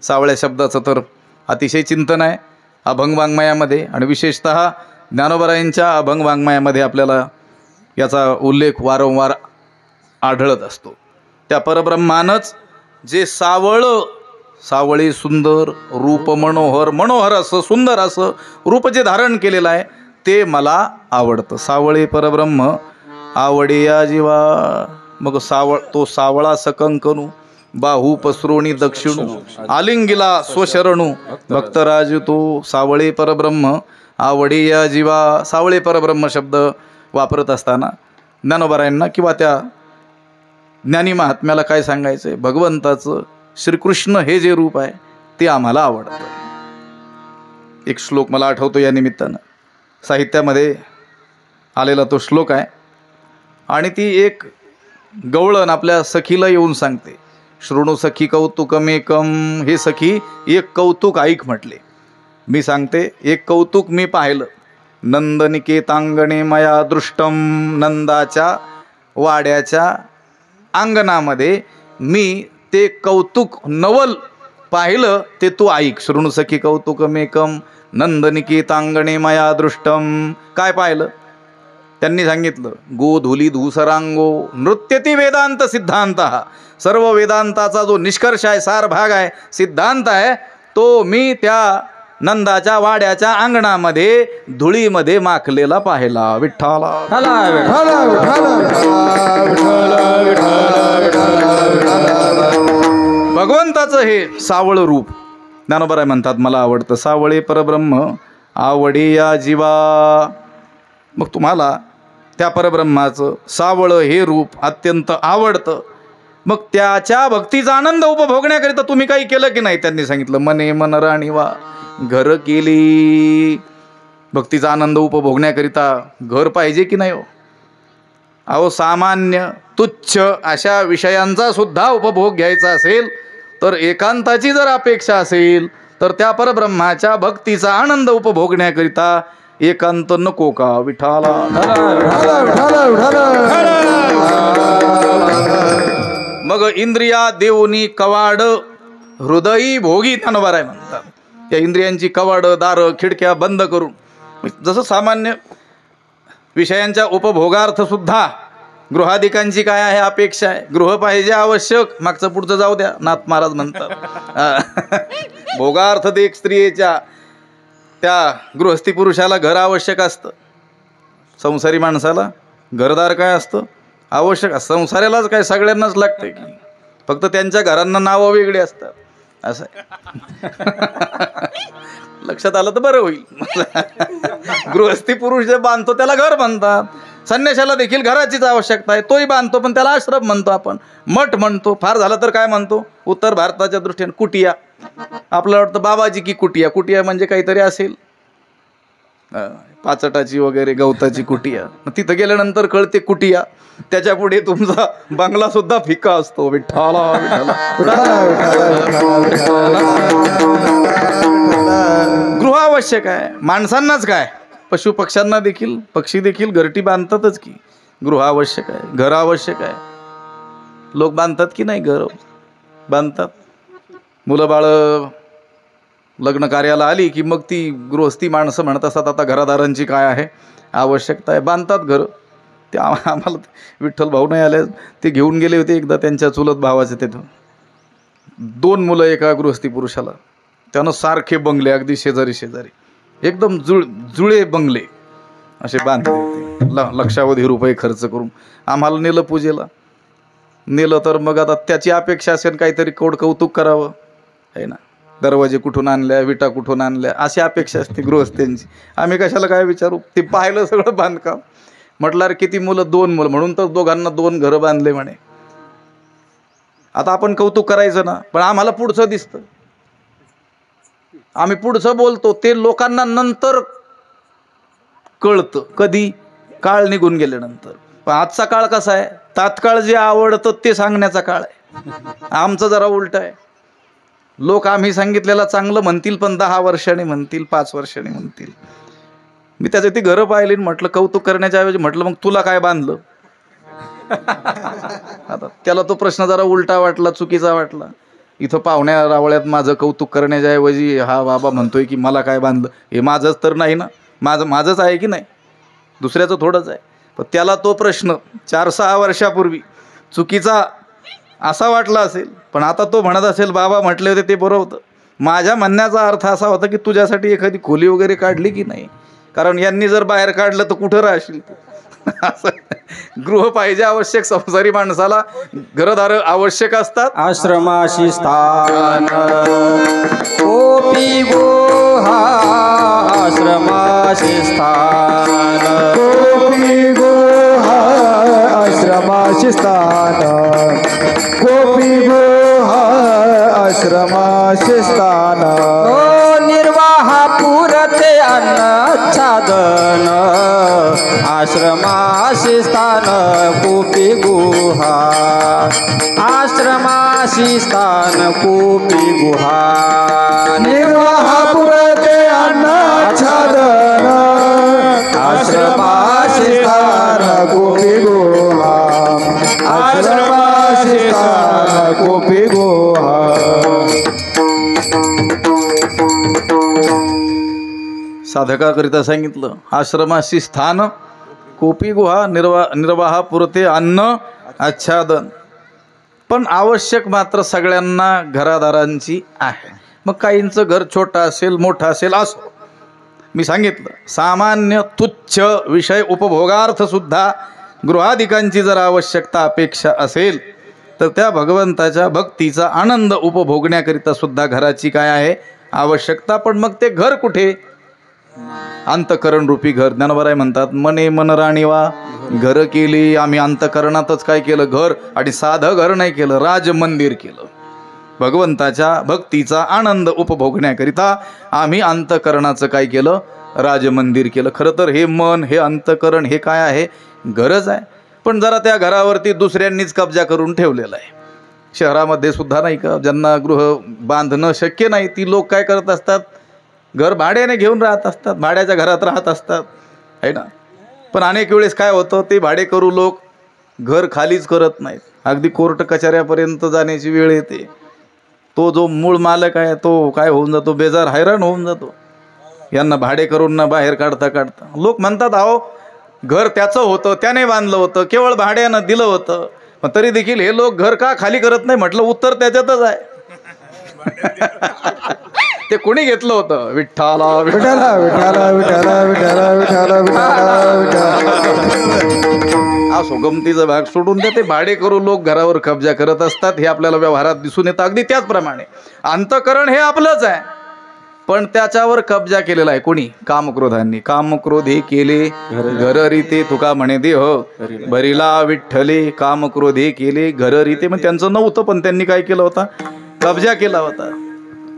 सावळ्या शब्दाचं तर अतिशय चिंतन आहे अभंग वाङ्मयामध्ये आणि विशेषतः ज्ञानोबरायांच्या अभंग वाङ्मयामध्ये आपल्याला याचा उल्लेख वारंवार आढळत असतो. त्या परब्रह्मानंच जे सावळे सुंदर रूप मनोहर असं सुंदर असं रूप जे धारण केलेलं आहे ते मला आवडतं. सावळे परब्रह्म आवडे या जीवा. मग तो सावळा सकंकनू बाहू पसरोणी दक्षिणू आलिंगिला स्वशरणू भक्तराजू तो सावळे परब्रह्म आवडे या जीवा. सावळे परब्रह्म शब्द वापरत असताना ज्ञानोबरायांना किंवा त्या ज्ञानी महात्म्याला काय सांगायचं आहे, भगवंताचं श्रीकृष्ण हे जे रूप आहे ते आम्हाला आवडतं. एक श्लोक मला आठवतो या निमित्तानं, साहित्यामध्ये आलेला तो श्लोक आहे आणि ती एक गवळण आपल्या सखीला येऊन सांगते, शृणु सखी कौतुकमेकम. हे सखी एक कौतुक ऐक म्हटले. मी सांगते एक कौतुक मी पाहिलं. नंदनिकेतांगणे मया दृष्टम. नंदाच्या वाड्याच्या अंगणामध्ये मी ते कौतुक नवल पाहिलं ते तू ऐक. शृणु सखी कौतुकमेकम नंदनिकेतांगणे मया दृष्टम. काय पाहिलं त्यांनी सांगितलं, गोधुली धूसरांगो नृत्यती वेदांत सिद्धांत. सर्व वेदांताचा जो निष्कर्ष आहे, सार भाग आहे, सिद्धांत आहे, तो मी त्या नंदाच्या वाड्याच्या अंगणामध्ये धुळीमध्ये माखलेला पाहिला. विठ्ठला भगवंताचं हे सावळ रूप ज्ञानोबराय म्हणतात मला आवडतं. सावळे परब्रह्म आवडे या जीवा. मग तुम्हाला त्या परब्रह्माचं सावळ हे रूप अत्यंत आवडतं. मग त्याच्या भक्तीचा आनंद उपभोगण्याकरिता तुम्ही काही केलं की नाही. त्यांनी सांगितलं मने मन राणीवा घर केली. भक्तीचा आनंद उपभोगण्याकरिता घर पाहिजे की नाही हो. अहो सामान्य तुच्छ अशा विषयांचा सुद्धा उपभोग घ्यायचा असेल तर एकांताची जर अपेक्षा असेल तर त्या परब्रह्माच्या भक्तीचा आनंद उपभोगण्याकरिता एकांत नको का. विठाला मग इंद्रिया देऊनी कवाड हृदयी भोगी ज्ञानोबराय म्हणतात. त्या इंद्रियांची कवाड दारं खिडक्या बंद करून जसं सामान्य विषयांच्या उपभोगार्थ सुद्धा गृहाधिकांची काय आहे अपेक्षा आहे. गृह पाहिजे आवश्यक. मागचं पुढचं जाऊ द्या, नाथ महाराज म्हणतात भोगार्थ देख स्त्रियेच्या त्या गृहस्थी पुरुषाला घर आवश्यक असतं. संसारी माणसाला घरदार काय असतं आवश्यक. संसारालाच काय सगळ्यांनाच लागते की फक्त त्यांच्या घरांना नावं वेगळी असतात असं लक्षात आलं तर बरं होईल. गृहस्थी पुरुष जे बांधतो त्याला घर म्हणतात. संन्याशाला देखील घराचीच आवश्यकता आहे. तोही बांधतो पण त्याला आश्रम म्हणतो आपण, मठ म्हणतो. फार झालं तर काय म्हणतो उत्तर भारताच्या दृष्टीने कुटिया. आपल्याला वाटतं बाबाजी की कुटिया. कुटिया म्हणजे काहीतरी असेल पाचटाची वगैरे गवताची कुटिया. तिथं गेल्यानंतर कळते कुटिया. त्याच्या पुढे तुमचा बंगला सुद्धा फिका असतो. विठ्ठला गृह आवश्यक आहे माणसांनाच काय पशु पक्ष्यांना देखील पक्षी देखील घरटी बांधतातच की. गृह आवश्यक आहे, घर आवश्यक आहे. लोक बांधतात की नाही घर बांधतात. मुलं बाळ लग्न कार्याला आली की मग ती गृहस्थी माणसं म्हणत असतात आता घरादारांची काय आहे आवश्यकता आहे, बांधतात घर. ते आम्हाला विठ्ठल भाऊ नाही आले, ते घेऊन गेले होते एकदा त्यांच्या चुलत भावाचे. तिथं 2 मुलं एका गृहस्थी पुरुषाला. त्यानं सारखे बंगले अगदी शेजारी शेजारी एकदम जुळे बंगले असे बांधले. लक्षावधी रुपये खर्च करून आम्हाला नेलं पूजेला. नेलं तर मग आता त्याची अपेक्षा असेल काहीतरी कौतुक करावं आहे ना. दरवाजे कुठून आणल्या, विटा कुठून आणल्या अशी अपेक्षा असते गृहस्थ्यांची. आम्ही कशाला काय विचारू. ते पाहिलं सगळं बांधकाम. म्हटलं अरे किती मुलं 2 मुलं म्हणून तर दोघांना 2 घरं बांधले म्हणे. आता आपण कौतुक करायचं ना पण आम्हाला पुढचं दिसतं. आम्ही पुढचं बोलतो ते लोकांना नंतर कळतं. कधी काळ निघून गेल्यानंतर. पण आजचा काळ कसा आहे तात्काळ जे आवडतं ते सांगण्याचा काळ आहे. आमचं जरा उलट आहे. लोक आम्ही सांगितलेलं चांगलं म्हणतील पण 10 वर्षांनी म्हणतील 5 वर्षांनी म्हणतील. मी त्याच्या ती घरं पाहिली म्हटलं कौतुक करण्याच्या ऐवजी म्हटलं मग तुला काय बांधलं. आता त्याला तो प्रश्न जरा उलटा वाटला, चुकीचा वाटला. इथं पाहुण्या रावळ्यात माझं कौतुक करण्याच्या ऐवजी हा बाबा म्हणतोय की मला काय बांधलं, हे माझंच तर नाही ना, माझंच आहे की नाही, दुसऱ्याचं थोडंच आहे. पण त्याला तो प्रश्न 4-6 वर्षापूर्वी चुकीचा असा वाटला असेल, पण आता तो म्हणत असेल बाबा म्हटले होते ते बरं होतं. माझ्या म्हणण्याचा अर्थ असा होता की तुझ्यासाठी एखादी खोली वगैरे काढली की नाही, कारण यांनी जर बाहेर काढलं तर कुठं राहशील तू. असं गृह पाहिजे आवश्यक, संसारी माणसाला घरदार आवश्यक असतात. आश्रमाशी स्थान कोपी गुहा आश्रमाशी स्थान कोपी गुहा आश्रमाशी स्थान कोपी गुहा आश्रमाशी स्थान निर्वाहा पुरते अन्नच्छादन आश्रमाशी स्थान कोपी गुहा आश्रमाशी स्थान कोपी गुहा निर्वाहा पुरते अन्नच्छादन आश्रमाशी स्थान कोपी गुहा आश्रमाशी स्थान कोपी गुहा. साधकाकरिता सांगितलं आश्रमाशी स्थान कोपी गुहा निर्वाहा पुरते अन्न आच्छादन. पण आवश्यक मात्र सगळ्यांना घरादारांची आहे. मग काहींचं घर छोटं असेल मोठं असेल असो. मी सांगितलं सामान्य तुच्छ विषय उपभोगार्थ सुद्धा गृहाधिकांची जर आवश्यकता अपेक्षा असेल तर त्या भगवंताच्या भक्तीचा आनंद उपभोगण्याकरिता सुद्धा घराची काय आहे आवश्यकता. पण मग ते घर कुठे, अंतकरण रूपी घर. ज्ञानोबाराय म्हणतात मने मन राणीवा घर केली आम्ही अंतकरणातच काय केलं घर, आणि साधं घर नाही केलं, राजमंदिर केलं. भगवंताच्या भक्तीचा आनंद उपभोगण्याकरिता आम्ही अंतकरणाचं काय केलं, राजमंदिर केलं. खरं तर हे मन हे अंतकरण हे काय आहे, गरज आहे. पण जरा त्या घरावरती दुसऱ्यांनीच कब्जा करून ठेवलेला आहे. शहरामध्ये सुद्धा नाही का, ज्यांना गृह बांधणं शक्य नाही ती लोक काय करत असतात, घर भाड्याने घेऊन राहत असतात, भाड्याच्या घरात राहत असतात आहे ना. पण अनेक वेळेस काय होतं, ते भाडेकरू लोक घर खालीच करत नाहीत, अगदी कोर्ट कचऱ्यापर्यंत जाण्याची वेळ येते. तो जो मूळ मालक आहे तो काय होऊन जातो, बेजार हैराण होऊन जातो. यांना भाडेकरूंना बाहेर काढता काढता. लोक म्हणतात अहो घर त्याचं होतं, त्याने बांधलं होतं, केवळ भाड्यानं दिलं होतं, पण तरी देखील हे लोक घर का खाली करत नाही. म्हटलं उत्तर त्याच्यातच आहे. ते कोणी घेतलं होतं, विठ्ठला विठाला विठाला विठाला विठाला विठाला विठाला. हा सोगमतीचा भाग सोडून द्या. ते भाडेकरू लोक घरावर कब्जा करत असतात, हे आपल्याला व्यवहारात दिसून येतं. अगदी त्याचप्रमाणे अंतकरण हे आपलंच आहे, पण त्याच्यावर कब्जा केलेला आहे कोणी, कामक्रोधांनी. कामक्रोध हे केले घर रीते तुका म्हणे देह भरिला विठ्ठले. कामक्रोध हे केले घर रीते, मग त्यांचं नव्हतं पण त्यांनी काय केलं होता, कब्जा केला होता.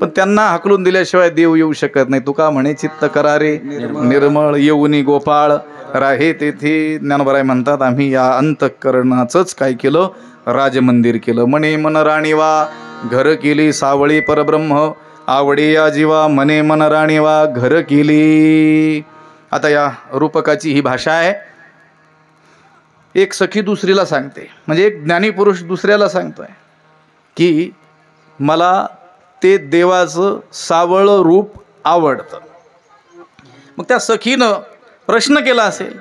पण त्यांना हाकलून दिल्याशिवाय देव येऊ शकत नाही. तुका म्हणे चित्त करारे निर्मळ येऊनी गोपाळ राहे तेथे. ज्ञानोबाराय म्हणतात आम्ही या अंतःकरणाचंच काय केलं, राजमंदिर केलं. मने मन राणीवा घर केली सावळी परब्रह्म आवडे या जीवा. मने मन राणीवा घर केली. आता या रूपकाची ही भाषा आहे. एक सखी दुसरीला सांगते, म्हणजे एक ज्ञानी पुरुष दुसऱ्याला सांगतोय की मला ते देवाचं सावळं रूप आवडतं. मग त्या सखीनं प्रश्न केला असेल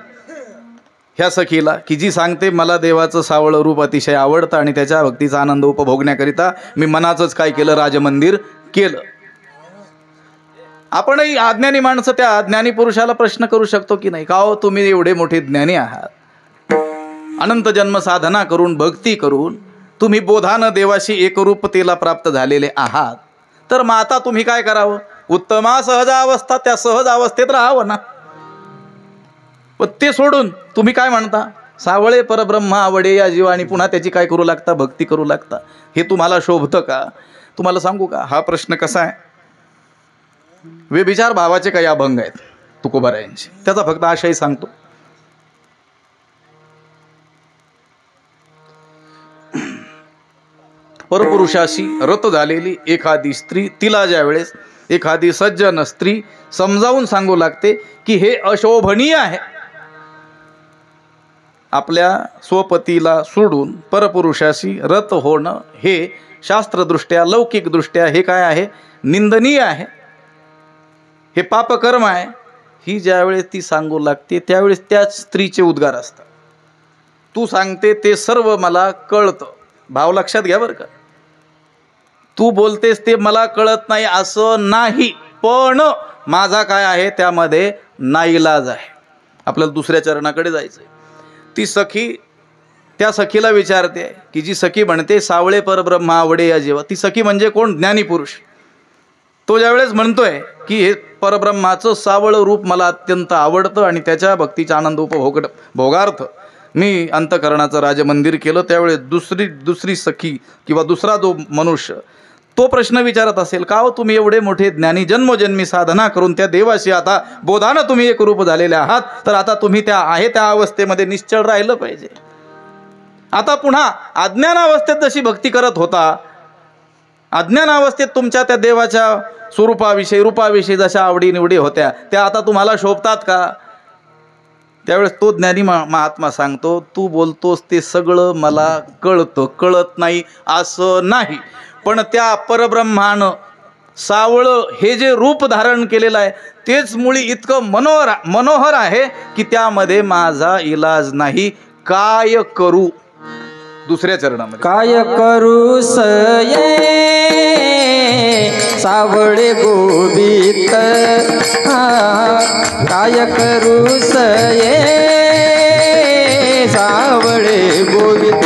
ह्या सखीला, की जी सांगते मला देवाचं सावळं रूप अतिशय आवडतं आणि त्याच्या भक्तीचा आनंद उपभोगण्याकरिता मी मनाचंच काय केलं, राजमंदिर केलं. आपणही अज्ञानी माणसं त्या ज्ञानी पुरुषाला प्रश्न करू शकतो की नाही, का हो तुम्ही एवढे मोठे ज्ञानी आहात, अनंत जन्म साधना करून भक्ती करून तुम्ही बोधानं देवाशी एकरूपतेला प्राप्त झालेले आहात, तर मग आता तुम्ही काय करावं, उत्तमा सहज अवस्था, त्या सहज अवस्थेत राहावं ना. पण ते सोडून तुम्ही काय म्हणता, सावळे परब्रह्म आवडे या जीवा, आणि पुन्हा त्याची काय करू लागता, भक्ती करू लागता. हे तुम्हाला शोभतं का? तुम्हाला सांगू का, हा प्रश्न कसा आहे, व्यभिचार भावाचे काही अभंग आहेत तुकोबारायांचे, त्याचा फक्त आशय सांगतो. परपुरुषाशी रत झालेली एखादी स्त्री, तिला ज्या वेळेस एखादी सज्जन स्त्री समजावून सांगू लागते की हे अशोभनीय आहे, आपल्या स्वपतीला सोडून परपुरुषाशी रत होणं हे शास्त्रदृष्ट्या लौकिकदृष्ट्या हे काय आहे, निंदनीय आहे, हे पापकर्म आहे. ही ज्यावेळेस ती सांगू लागते त्यावेळेस त्याच स्त्रीचे उद्गार असतात. तू सांगते ते सर्व मला कळतं, भाव लक्षात घ्या बरं का. तू बोलतेस ते मला कळत नाही असं नाही, पण माझा काय आहे त्यामध्ये नाईलाज आहे. आपल्याला दुसऱ्या चरणाकडे जायचं आहे. ती सखी त्या सखीला विचारते की जी सखी म्हणते सावळे परब्रह्म आवडे या जेव्हा, ती सखी म्हणजे कोण, ज्ञानीपुरुष. तो ज्यावेळेस म्हणतोय की हे परब्रह्माचं सावळं रूप मला अत्यंत आवडतं आणि त्याच्या भक्तीचा आनंद भोगार्थ मी अंतकरणाचं राजमंदिर केलं, त्यावेळेस दुसरी सखी किंवा दुसरा जो मनुष्य तो प्रश्न विचारत असेल, का हो तुम्ही एवढे मोठे ज्ञानी जन्मोजन्मी साधना करून त्या देवाशी आता बोधानं तुम्ही एक रूप झालेले आहात, तर आता तुम्ही त्या अवस्थेमध्ये निश्चळ राहिलं पाहिजे. आता पुन्हा अज्ञानावस्थेत जशी भक्ती करत होता, अज्ञानावस्थेत तुमच्या त्या देवाच्या स्वरूपाविषयी रूपाविषयी जशा आवडीनिवडी होत्या त्या आता तुम्हाला शोभतात का. त्यावेळेस तो ज्ञानी महात्मा सांगतो, तू बोलतोस ते सगळं मला कळतं, कळत नाही असं नाही, पण त्या परब्रह्मानं सावळं हे जे रूप धारण केलेलं आहे तेच मुळी इतकं मनोहर आहे की त्यामध्ये माझा इलाज नाही. काय करू, दुसऱ्या चरणामध्ये काय करू सये सावळे गोवित, काय करू सये सावळे गोवित,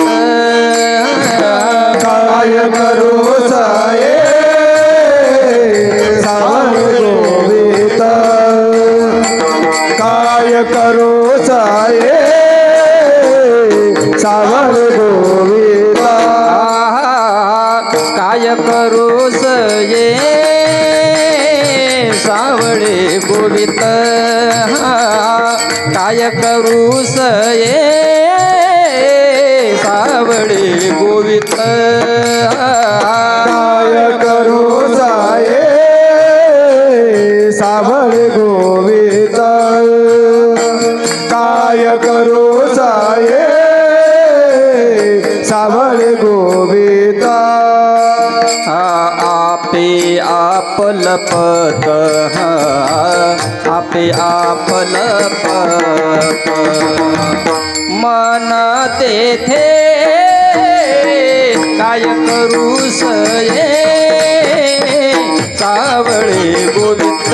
काय करू साये सावळे गोवित, काय करू साये सावळे गोवित, काय करू सये सावळे गोवित, काय करू सये सावळे गोवित, काय करू साये सावळे गोवित, काय करू साये सावळे गोवित, आपे आप लपत, आपे आप लपत, मन तेथे काय करू सये सावळे गोवित,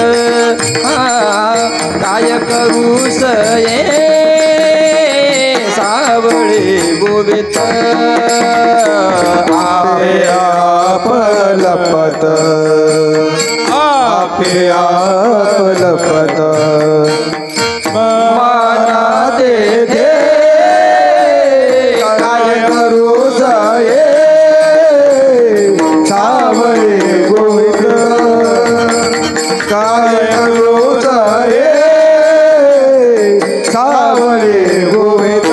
काय करू सये सावळे गोवित, आपे आप लपत, आपे आप लपत, मना तेथे काय करू साये सावळे गोवित, काय करू साये सावळे गोवित,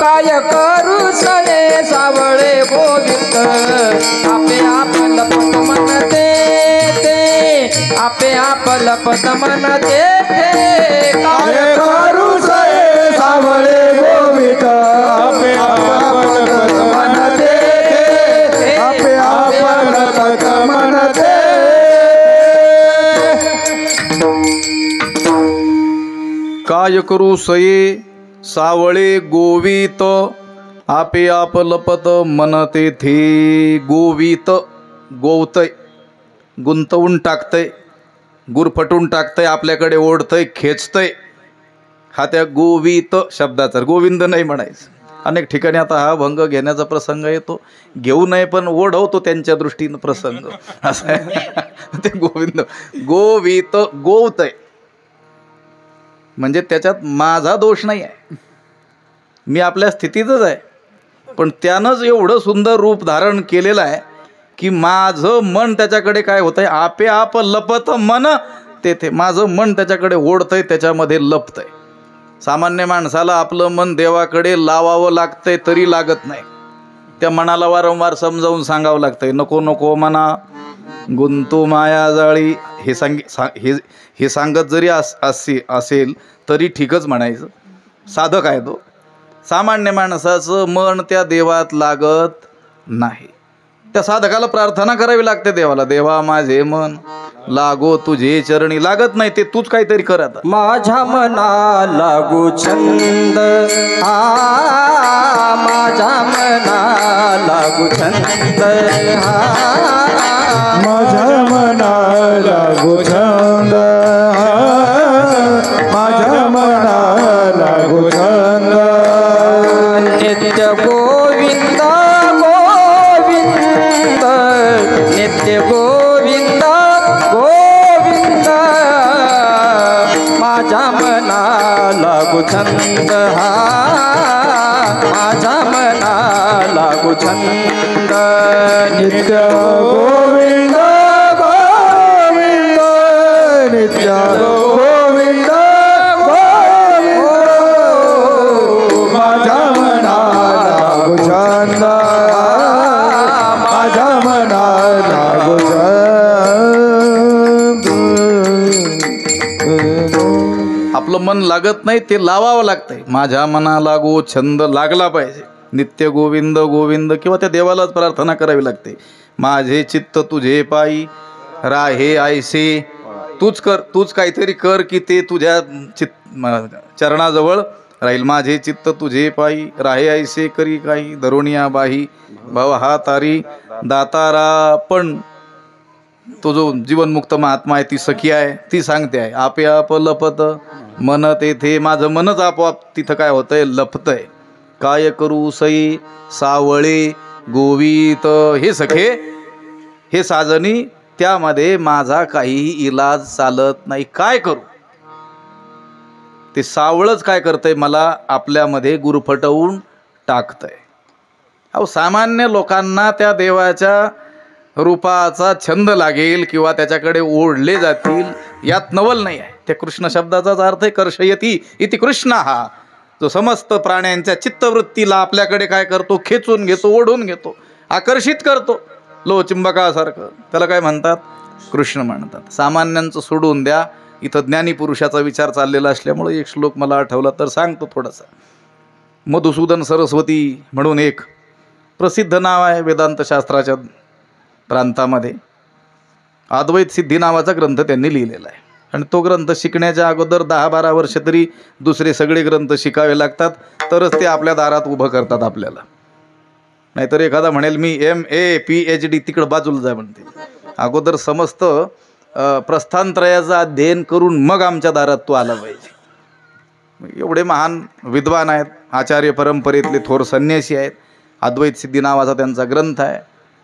काय करू सये सावळे गोवित, आपे आप लपत म्हणते ते, आपे आप लपत म्हणते ते, काय करू साये सावळे गोवित, आपे आप लपत म्हणते ते, आपे आप लपत म्हणते. काय करू सये सावळे गोवित, आपे आप लपत मन तेथे. गोवित गोवतय, गुंतवून टाकतंय, गुरफटून टाकतंय, आपल्याकडे ओढतंय, खेचतंय, हा त्या गोवित शब्दाचा. गोविंद नाही म्हणायचं. अनेक ठिकाणी आता हा भंग घेण्याचा प्रसंग येतो, घेऊ नये पण ओढवतो त्यांच्या दृष्टीनं प्रसंग असं आहे. ते गोविंद गोवित गोवतय म्हणजे त्याच्यात माझा दोष नाही आहे, मी आपल्या स्थितीतच आहे, पण त्यानंच एवढं सुंदर रूप धारण केलेलं आहे की माझं मन त्याच्याकडे काय होतंय, आपे आप लपत मन तेथे. माझं मन त्याच्याकडे ओढतंय, त्याच्यामध्ये लपतंय. सामान्य माणसाला आपलं मन देवाकडे लावावं लागतंय तरी लागत नाही. त्या मनाला वारंवार समजावून सांगावं लागतंय, नको नको मना गुंतू माया जाळी. हे सांगत जरी असेल तरी ठीकच म्हणायचं. साधक आहे तो. सामान्य माणसाचं मन त्या देवात लागत नाही. त्या साधकाला प्रार्थना करावी लागते देवाला, देवा माझे मन लागो तुझे चरणी. लागत नाही ते तूच काहीतरी कर आता. माझ्या मना लागू छंद, माझ्या मना लागू छंद, माझ्या मना लागू छंद, माझ्या मना लागू छंद. नित्य गोविंद गोविंद, नित्य गोविंद गोविंद, माझ्या मना लागू छंद, माझ्या मना लागू छंद. नित्य गोविंद गोविंद, नित्य गोविंद गोविंद, माझ्या मना लागू छंद, माझ्या मना लागू छंद. आपलं मन लागत नाही ते लावावं लागतंय. माझ्या मना लागो छंद लागला पाहिजे. नित्य गोविंद गोविंद किंवा त्या देवालाच प्रार्थना करावी लागते. माझे चित्त तुझे पायी राहे आयसे, तूच कर, तूच काहीतरी कर की ते तुझ्या चरणाजवळ राहील. माझे चित्त तुझे पायी राहे ऐसे करी काही, धरुणिया बाही भाव हा तारी दातारा. पण तो जो जीवनमुक्त महात्मा आहे, ती सखी आहे, ती सांगते आहे आपे आप लपत मन तेथे. माझं मनच आपोआप तिथं काय होतंय, लपतंय. काय करू सई सावळे गोवित, हे सखे हे साजनी, त्यामध्ये माझा काहीही इलाज चालत नाही. काय करू? ते सावळच काय करतंय, मला आपल्यामध्ये गुरफटवून टाकतंय. अहो सामान्य लोकांना त्या देवाच्या रूपाचा छंद लागेल किंवा त्याच्याकडे ओढले जातील यात नवल नाही आहे. त्या कृष्ण शब्दाचाच अर्थ आहे कर्षयती इति कृष्ण. हा जो समस्त प्राण्यांच्या चित्तवृत्तीला आपल्याकडे काय करतो, खेचून घेतो, ओढून घेतो, आकर्षित करतो लोहचुंबकासारखं, त्याला काय म्हणतात, कृष्ण म्हणतात. सामान्यांचं सोडून द्या. इथं ज्ञानी पुरुषाचा विचार चाललेला असल्यामुळे एक श्लोक मला आठवला तर सांगतो थोडासा. मधुसूदन सरस्वती म्हणून एक प्रसिद्ध नाव आहे वेदांत शास्त्राच्या प्रांतामध्ये. अद्वैत सिद्धी नावाचा ग्रंथ त्यांनी लिहिलेला आहे. आणि तो ग्रंथ शिकण्याच्या अगोदर 10-12 वर्ष तरी दुसरे सगळे ग्रंथ शिकावे लागतात, तरच ते आपल्या दारात उभं करतात आपल्याला. नाहीतर एखादा म्हणेल मी MA PhD तिकडं बाजूला जाय म्हणते. अगोदर समस्त प्रस्थानत्रयाचं अध्ययन करून मग आमच्या दारात तो आला पाहिजे. एवढे महान विद्वान आहेत, आचार्य परंपरेतले थोर संन्यासी आहेत. अद्वैत सिद्धी नावाचा त्यांचा ग्रंथ आहे.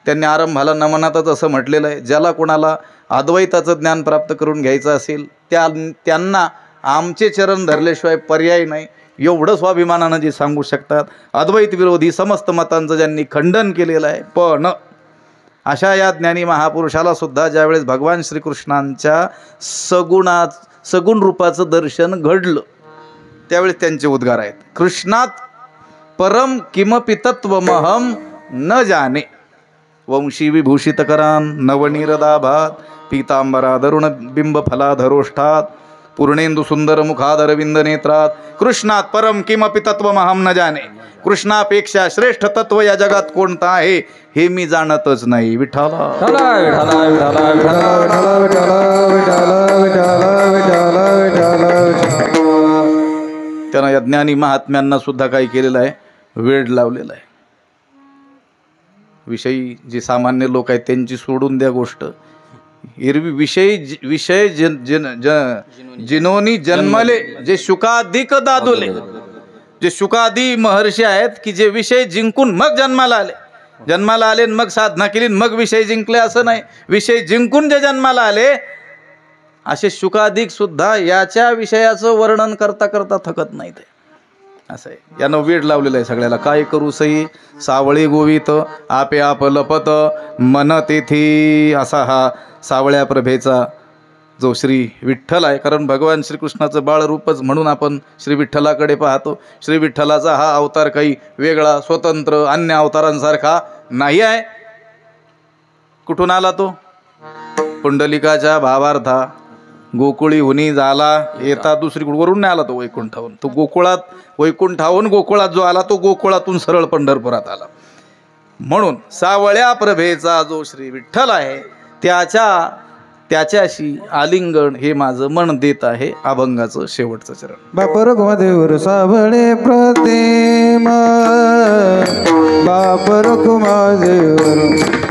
त्यांनी आरंभाला नमनातच असं म्हटलेलं आहे, ज्याला कोणाला अद्वैताचं ज्ञान प्राप्त करून घ्यायचं असेल त्यांना आमचे चरण धरल्याशिवाय पर्याय नाही. एवढं स्वाभिमानानं जे सांगू शकतात. अद्वैत विरोधी समस्त मतांचं ज्यांनी खंडन केलेलं आहे. पण अशा या ज्ञानी महापुरुषाला सुद्धा ज्यावेळेस भगवान श्रीकृष्णांच्या सगुण रूपाचं दर्शन घडलं त्यावेळेस त्यांचे उद्गार आहेत, कृष्णात परम किमपि तत्वमहम न जाने. वंशी विभूषितकरान नवनीरदाभात पीतांबरा दरुण बिंब फलाधरोष्ठात पूर्णेंदु सुंदर मुखादरविंद नेत्रात. कृष्णात परम किमपि तत्वमहम न जाने. कृष्णापेक्षा श्रेष्ठ तत्व या जगात कोणतं आहे हे मी जाणतच नाही. विठ्ठला त्यानं या ज्ञानी महात्म्यांना सुद्धा काय केलेलं आहे, वेड लावलेला आहे. विषयी जे सामान्य लोक आहेत त्यांची सोडून द्या गोष्ट. एरवी विषय जिनोनी जन्मले जे शुकाधिक दादुले, जे शुकादी महर्षी आहेत की जे विषय जिंकून मग जन्माला आले मग साधना केली मग विषय जिंकले असं नाही. विषय जिंकून जे जन्माला आले असे शुकाधिक सुद्धा याच्या विषयाचं वर्णन करता करता थकत नाहीत. असं आहे. यानं वेड लावलेलं आहे सगळ्याला. काय करू सई सावळे गोवित आपे आप लपत मन तेथे. असा हा सावळ्या प्रभेचा जो श्री विठ्ठल आहे. कारण भगवान श्रीकृष्णाचं बाळरूपच म्हणून आपण श्री विठ्ठलाकडे पाहतो. श्री विठ्ठलाचा हा अवतार काही वेगळा स्वतंत्र अन्य अवतारांसारखा नाही आहे. कुठून आला तो? पुंडलिकाच्या भावार्था गोकुळी हुनी झाला येता दुसरीकडे वरून नाही आला तो वैकुंठाहून. तो गोकुळात वैकुंठाहून गोकुळात जो आला तो गोकुळातून सरळ पंढरपुरात आला. म्हणून सावळ्या प्रभेचा जो श्री विठ्ठल आहे त्याच्याशी आलिंगन हे माझं मन देत आहे. अभंगाचं शेवटचं चरण. बाप रघुमादेवर सावळे प्रतिमा, बाप रघुमादेवर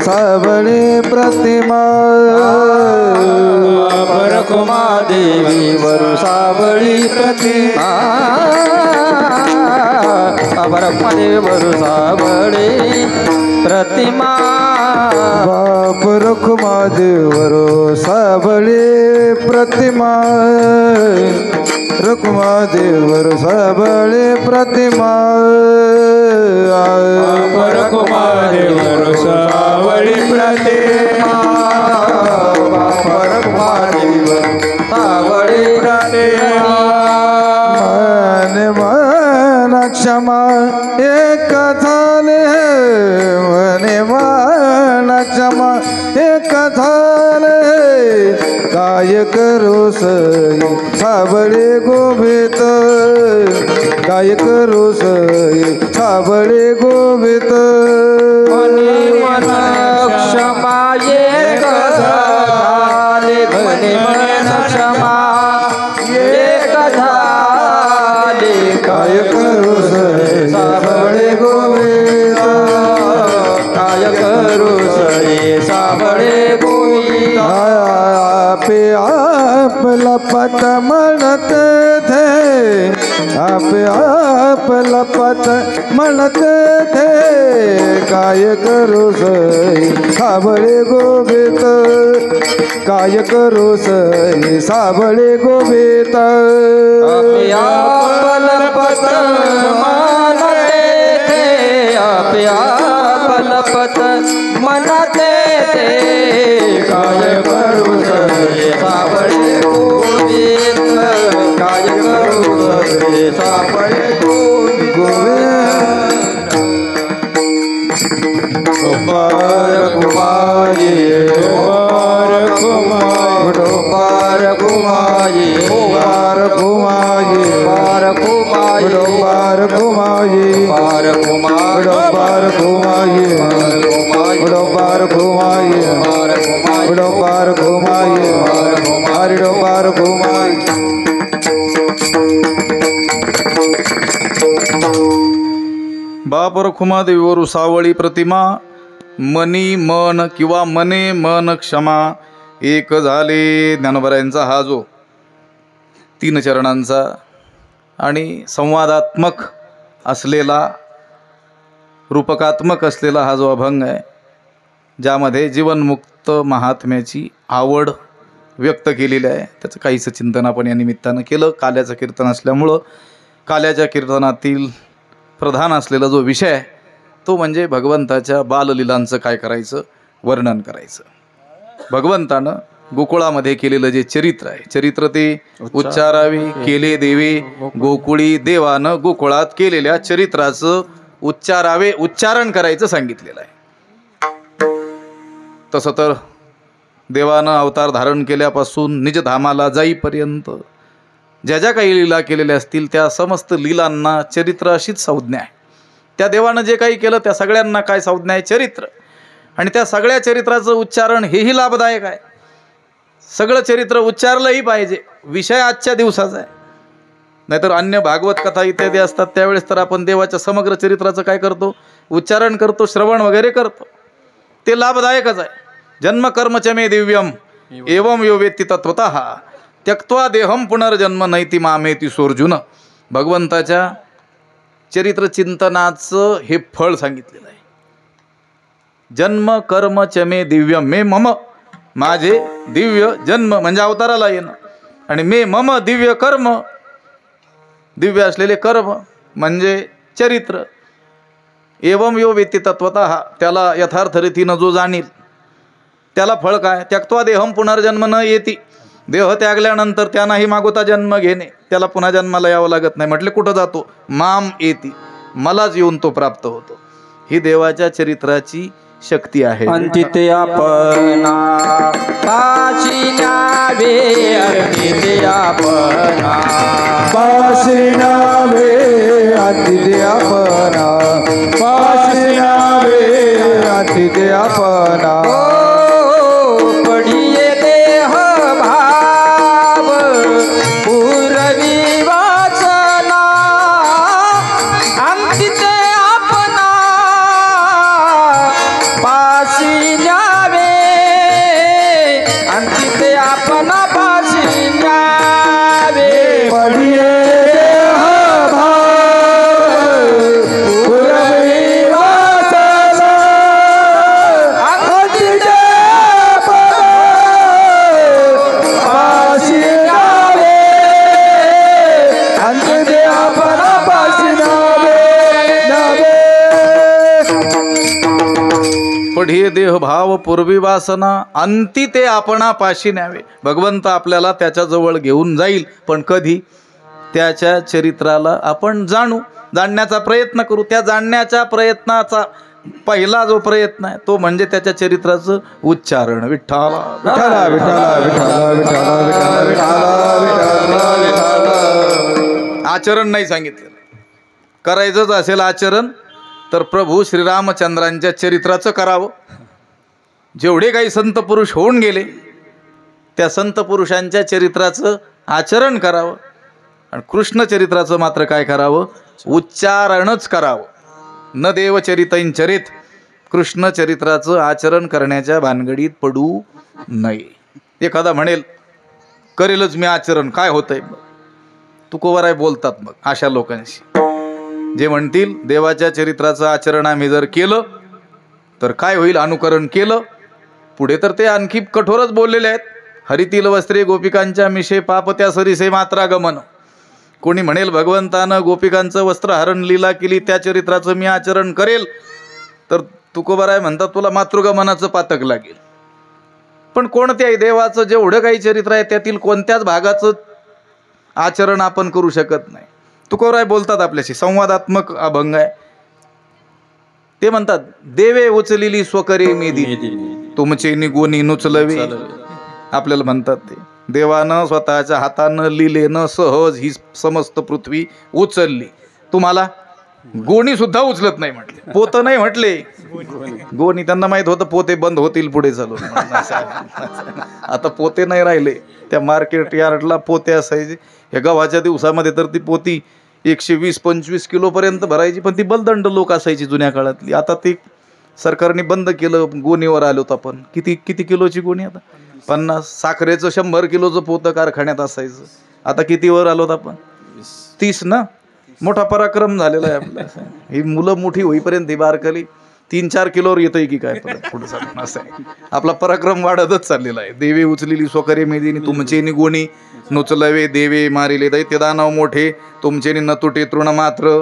सावळे प्रतिमा, परकुमादेवी वरु सावळी प्रतिमा, परकुमादेवी वरु सावळी प्रतिमा, बाप रघुमादेवर सावळे प्रतिमा, रघुमादेवर सावळे प्रतिमा, परकुमादेवी सावळी प्रतिमा, परकुमादेवी सावळी प्रतिमा, मन क्षमा एक झाले, मन क्षमा एक झाले, काय करू सई सावळे गोवित, काय करू सई सावळे गोवित, मनी मन क्षमा एक झाले, मनी मन क्षमा एक झाले, काय करू सई सावळे गोवित, काय करू सई सावळे गोविंद, आपे आप लपत म्हणते थे, आपे आप लपत म्हणते थे, काय करू सई सावळे गोवित, काय करू सई सावळे गोवित, आपल्या पलपत मनते थे, आपल्या पलपत मनते थे, काय करू सई सावळे गोविंद, काय करू सई सावळे गोविंद, कुमारी पार कुमारी, पार कुमारी, पार कुमारी, पार कुमारी, पार कुमारी, पार कुमारी, पार कुमारी, पार कुमारी, पार कुमारी. बाप रखुमादेवीवर सावळी प्रतिमा, मनी मन किंवा मने मन क्षमा एक झाले. ज्ञानोबरायांचा हा जो 3 चरणांचा आणि संवादात्मक असलेला, रूपकात्मक असलेला हा जो अभंग आहे, ज्यामध्ये जीवनमुक्त महात्म्याची आवड व्यक्त केलेली आहे, त्याचं काहीसं चिंतन आपण या निमित्तानं केलं. काल्याचं कीर्तन असल्यामुळं काल्याच्या कीर्तनातील प्रधान असलेला जो विषय आहे तो म्हणजे भगवंताच्या बाललीलांचं काय करायचं, वर्णन करायचं. भगवंतानं गोकुळामध्ये केलेलं जे चरित्र आहे, चरित्र ते उच्चारावे केले देवे, गोकुळी देवानं गोकुळात केलेल्या चरित्राचं उच्चारावे, उच्चारण करायचं सांगितलेलं आहे. तसं तर देवानं अवतार धारण केल्यापासून निजधामाला जाईपर्यंत ज्या ज्या काही लीला केलेल्या असतील त्या समस्त लीलांना चरित्र अशीच संज्ञा आहे. त्या देवानं जे काही केलं त्या सगळ्यांना काय संज्ञा आहे, चरित्र. आणि त्या सगळ्या चरित्राचं उच्चारण हेही लाभदायक आहे. सगळं चरित्र उच्चारलंही पाहिजे. विषय आजच्या दिवसाचा आहे. नाहीतर अन्य भागवत कथा इत्यादी असतात त्यावेळेस तर आपण देवाच्या समग्र चरित्राचं काय करतो, उच्चारण करतो, श्रवण वगैरे करतो. ते लाभदायकच आहे. जन्म कर्म च मे दिव्यम एवं यो वेत्ति तत्वतः त्यक्त्वा देहम पुनर्जन्म नैति मामेति सोर्जुन. भगवंताच्या चरित्र चिंतनाचं हे फळ सांगितलेलं आहे. जन्म कर्म च मे दिव्यम, मे मम, माझे दिव्य जन्म म्हणजे अवताराला येणं, आणि मे मम दिव्य कर्म, दिव्य असलेले कर्म म्हणजे चरित्र. एवं यो वेत्ति तत्वतः, त्याला यथार्थ रीतीनं जो जाणील त्याला फळ काय, त्यक्त्वा देहम पुनर्जन्म न येती. देह त्यागल्यानंतर त्यांनाही मागोता जन्म घेणे, त्याला पुन्हा जन्माला यावं लागत नाही. म्हटले कुठं जातो, माम येती, मलाच येऊन तो प्राप्त होतो. ही देवाच्या चरित्राची शक्ती आहे. अंतिते आपणा पाशी न्यावे अंतिते आपणा पाशी न्यावे अंतिते आपणा पाशी न्यावे अंतिते आपणा पडिये देह भाव पूर्वी वाचना अंतिते आपणा पाशी न्यावे अंतिते आपणा पाशी न्यावे पडिये देह भाव पूर्वी वाचना अंतिते आपणा पाशी न्यावे अंतिते आपणा पाशी न्यावे पढिये देह भाव पूर्वी वासना अंती ते आपणा पाशी न्यावे. भगवंत आपल्याला त्याच्याजवळ घेऊन जाईल, पण कधी? त्याच्या चरित्राला आपण जाणण्याचा प्रयत्न करू. त्या जाणण्याच्या प्रयत्नाचा पहिला जो प्रयत्न आहे तो म्हणजे त्याच्या चरित्राचं उच्चारण. विठ्ठला विठ्ठला विठ्ठला विठ्ठला विठ्ठला विठ्ठला विठ्ठला. आचरण नाही सांगितलं. करायचंच असेल आचरण तर प्रभू श्रीरामचंद्रांच्या चरित्राचं करावं. जेवढे काही संत पुरुष होऊन गेले त्या संत पुरुषांच्या चरित्राचं आचरण करावं. आणि कृष्ण चरित्राचं मात्र काय करावं? उच्चारणच करावं. न देवचरितैंचरित, कृष्ण चरित्राचं आचरण करण्याच्या भानगडीत पडू नये. एखादा म्हणेल करेलच मी आचरण, काय होतंय? तुकोबाराय बोलतात मग अशा लोकांशी, जे म्हणतील देवाच्या चरित्राचं आचरण आम्ही जर केलं तर काय होईल? अनुकरण केलं. पुढे तर ते आणखी कठोरच बोललेले आहेत. हरितील वस्त्रे गोपिकांच्या मिशे पाप त्या सरिसे मात्रागमन. कोणी म्हणेल भगवंतानं गोपिकांचं वस्त्रहरण लीला केली, त्या चरित्राचं मी आचरण करेल, तर तुकोबाराय म्हणतात तुला मातृगमनाचं पातक लागेल. पण कोणत्याही देवाचं जेवढं काही चरित्र आहे त्यातील कोणत्याच भागाचं आचरण आपण करू शकत नाही. तुकोबाराय बोलतात आपल्याशी, संवादात्मक अभंग आहे. ते म्हणतात देवे उचलेली स्वकरे मेदी तुमचे निगोनी नुचलवे. आपल्याला म्हणतात ते देवानं स्वतःच्या हातानं लिलेनं सहज ही समस्त पृथ्वी उचलली. तुम्हाला गोणी सुद्धा उचलत नाही म्हटले, पोत नाही म्हटले. गोणी त्यांना माहित होतं पोते बंद होतील पुढे चालून. आता पोते नाही राहिले. त्या मार्केट यार्डला पोते असायचे. या गव्हाच्या दिवसामध्ये तर ती पोती 120-25 किलोपर्यंत भरायची, पण ती बलदंड लोक असायची जुन्या काळातली. आता ते सरकारने बंद केलं. गोणीवर आलोत आपण. किती किलोची गोणी? आता 50. साखरेचं 100 किलोचं पोतं कारखान्यात असायचं. आता कितीवर आलोत आपण? 30 ना. मोठा पराक्रम झालेला आहे आपला. ही मुलं मोठी होईपर्यंत ही बारकाली 3-4 किलोवर येतोय की काय पुढे चालून असं आहे. आपला पराक्रम वाढतच चाललेला आहे. देवे उचलेली स्वकरे मेदिनी तुमचे निगोणी नुचलवे. देवे मारिले दैत्य दानव मोठे तुमचे न तुटे तृण मात्र.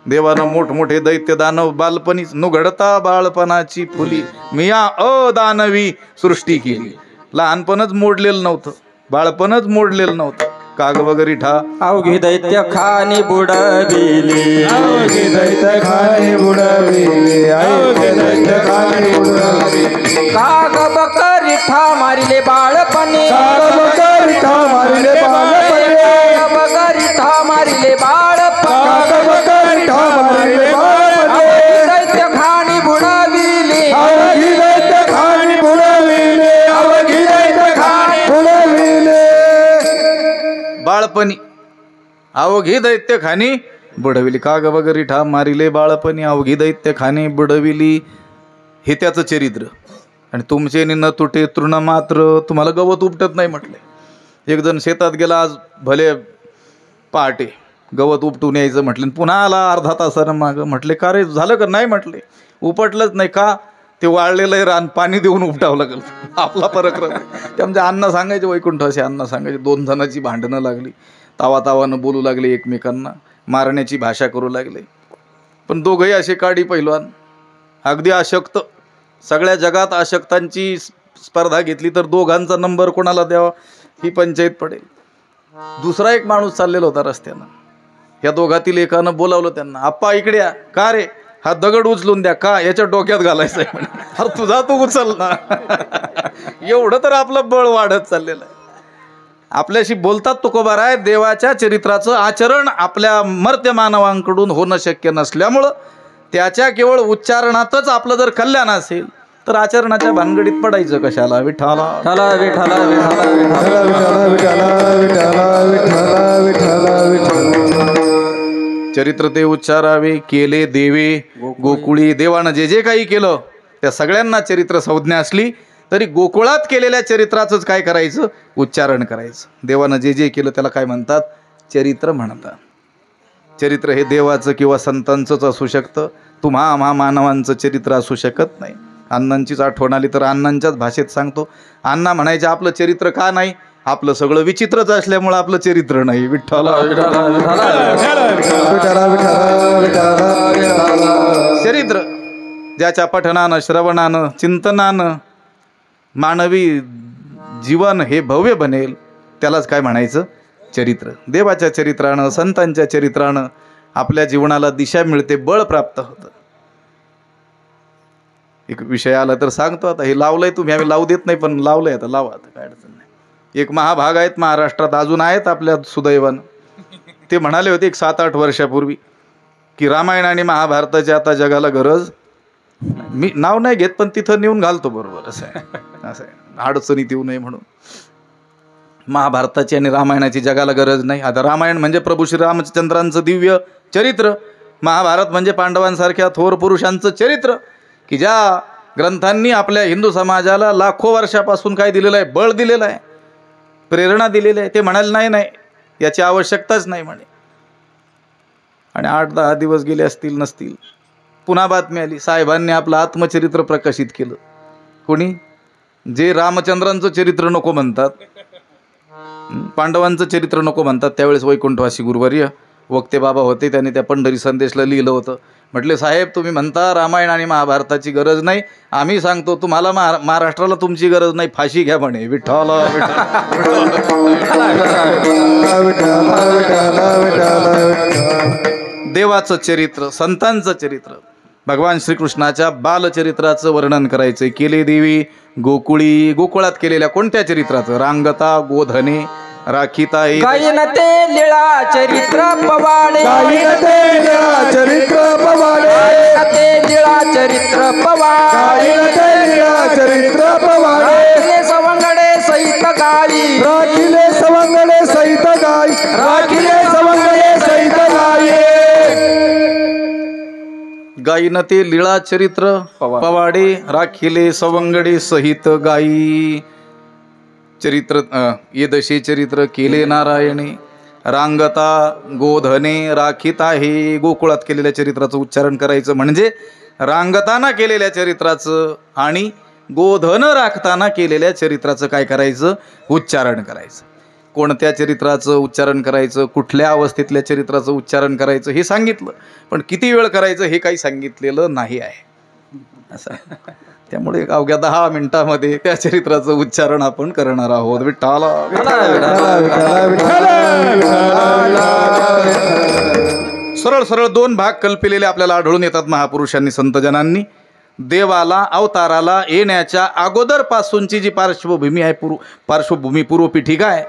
देवानं मोठमोठे दैत्य दानव बालपणीच नुघडता बाळपणाची फुली. मिया अदानवी सृष्टी केली. लहानपणच मोडलेलं नव्हतं, बाळपणच मोडलेलं नव्हतं. काग वगैरे ठा अवघी दैत्य खानी बुडविली अवघी दैत्य खानी बुडविली अवघी दैत्य खानी बुडविली. काग बकरी ठा मारिले बाळपणी काग बकरी ठा मारिले बाळपणी काग बकरी ठा मारिले बाळपणी काग बकरी ठा मारिले बाळपणी. अवघी दैत्य खानी बुडविली अवघी दैत्य खानी बुडविली अवघी दैत्य खानी बुडविली. बाळपणी अवघी दैत्य खानी बुडविली. काग वगैरे ठा मारिले बाळपणी अवघी दैत्य खानी बुडविली. हे त्याचं चरित्र. आणि तुमचे न तुटे तृण मात्र. तुम्हाला गवत उपटत नाही म्हटले. एक जण शेतात गेला आज भले पहाटे, गवत उपटून यायचं म्हटलं, पुन्हा आला अर्धा तासानं मागं. म्हटले का रे झालं का? नाही म्हटले, उपटलंच नाही. का? ते वाळलेलं रान पाणी देऊन उपटावं लागलं. आपला पराक्रम. त्यामध्ये अण्णा सांगायचे, वैकुंठ असे अण्णा सांगायचे. 2 जणांची भांडणं लागली, तावातावानं बोलू लागले एकमेकांना, मारण्याची भाषा करू लागले. पण दोघंही असे काडी पैलवान, अगदी अशक्त. सगळ्या जगात अशक्तांची स्पर्धा घेतली तर दोघांचा नंबर कोणाला द्यावा ही पंचायत पडेल. दुसरा एक माणूस चाललेला होता रस्त्यानं. या दोघातील एकानं बोलावलं त्यांना, आप्पा इकडे या. का रे? हा दगड उचलून द्या का, याच्या डोक्यात घालायचं आहे म्हणे. अरे तुझा तू उचल ना. एवढं तर आपलं बळ वाढत चाललेलं आहे. आपल्याशी बोलतात तुकोबाराय, देवाच्या चरित्राचं आचरण आपल्या मर्त्य मानवांकडून होणं शक्य नसल्यामुळं त्याच्या केवळ उच्चारणातच आपलं जर कल्याण असेल तर आचरणाच्या भानगडीत पडायचं कशाला. विठाला विठाला विठाला विठाला चरित्र ते उच्चारावे, केले देवे गोकुळी. देवानं जे जे काही केलं त्या सगळ्यांना चरित्र संज्ञा असली तरी गोकुळात केलेल्या चरित्राचंच काय करायचं, उच्चारण करायचं. देवानं जे जे केलं त्याला काय म्हणतात, चरित्र म्हणतात. चरित्र हे देवाचं किंवा संतांचंच असू शकतं, तुम्हा आम्हा मानवांचं चरित्र असू शकत नाही. अण्णांचीच आठवण आली तर अण्णांच्याच भाषेत सांगतो. अण्णा म्हणायचे आपलं चरित्र का नाही, आपलं सगळं विचित्रच असल्यामुळं आपलं चरित्र नाही. विठ्ठल चरित्र ज्याच्या पठणानं श्रवणानं चिंतनानं मानवी जीवन हे भव्य बनेल त्यालाच काय म्हणायचं, चरित्र. देवाच्या चरित्रानं संतांच्या चरित्रानं आपल्या जीवनाला दिशा मिळते, बळ प्राप्त होतं. एक विषय आला तर सांगतो. आता हे लावलंय तुम्ही, आम्ही लावू देत नाही पण लावलंय, आता लावा, आता काय अडचण नाही. एक महाभाग आहेत महाराष्ट्रात, अजून आहेत आपल्या सुदैवानं. ते म्हणाले होते एक 7-8 वर्षापूर्वी की रामायण आणि महाभारताची आता जगाला गरज. मी नाव नाही घेत पण तिथं नेऊन घालतो बरोबर. असं आहे अडचणीत येऊ नये म्हणून. महाभारताची आणि रामायणाची जगाला गरज नाही. आता रामायण म्हणजे प्रभू श्रीरामचंद्रांचं दिव्य चरित्र, महाभारत म्हणजे पांडवांसारख्या थोर पुरुषांचं चरित्र की ज्या ग्रंथांनी आपल्या हिंदू समाजाला लाखो वर्षापासून काय दिलेलं आहे, बळ दिलेलं आहे, प्रेरणा दिलेली आहे. ते म्हणाले नाही नाही याची आवश्यकताच नाही म्हणे. आणि 8-10 दिवस गेले असतील नसतील, पुन्हा बातमी आली, साहेबांनी आपलं आत्मचरित्र प्रकाशित केलं. कोणी, जे रामचंद्रांचं चरित्र नको म्हणतात, पांडवांचं चरित्र नको म्हणतात. त्यावेळेस वैकुंठवासी गुरुवर्य वक्ते बाबा होते, त्यांनी त्या पंढरी संदेशला लिहिलं होतं. म्हटले साहेब तुम्ही म्हणता रामायण आणि महाभारताची गरज नाही, आम्ही सांगतो तुम्हाला महाराष्ट्राला तुमची गरज नाही, फाशी घ्या म्हणे. विठ्ठल देवाचं चरित्र, संतांचं चरित्र, भगवान श्रीकृष्णाच्या बालचरित्राचं वर्णन करायचंय. केले देवी गोकुळी, गोकुळात केलेल्या कोणत्या चरित्राचं, रांगता गोधने राखीता. गायन ते लीळा चरित्र पवाडे, गायन ते लीळा चरित्र पवाडे, गायन ते लीळा चरित्र पवाडे, गायन ते लीळा चरित्र पवाडे. राखिले सवंगडे सहित गाई, राखिले सवंगडे सहित गाई, राखिले सवंगडे सहित गाई. गायीन ते लीळा चरित्र पवाडे, राखिले सवंगडे सहित गाई. चरित्र येदशे चरित्र केले नारायणे, रांगता गोधने राखीता. हे गोकुळात केलेल्या चरित्राचं उच्चारण करायचं म्हणजे रांगताना केलेल्या चरित्राचं आणि गोधन राखताना केलेल्या चरित्राचं काय करायचं, उच्चारण करायचं. कोणत्या चरित्राचं उच्चारण करायचं, कुठल्या अवस्थेतल्या चरित्राचं उच्चारण करायचं हे सांगितलं, पण किती वेळ करायचं हे काही सांगितलेलं नाही आहे. असं त्यामुळे अवघ्या 10 मिनिटामध्ये त्या चरित्राचं उच्चारण आपण करणार आहोत. विठ्ठला सरळ सरळ 2 भाग कल्पिलेले आपल्याला आढळून येतात महापुरुषांनी संतजनांनी. देवाला अवताराला येण्याच्या अगोदर पासूनची जी पार्श्वभूमी आहे, पार्श्वभूमी पूर्वपीठिका आहे.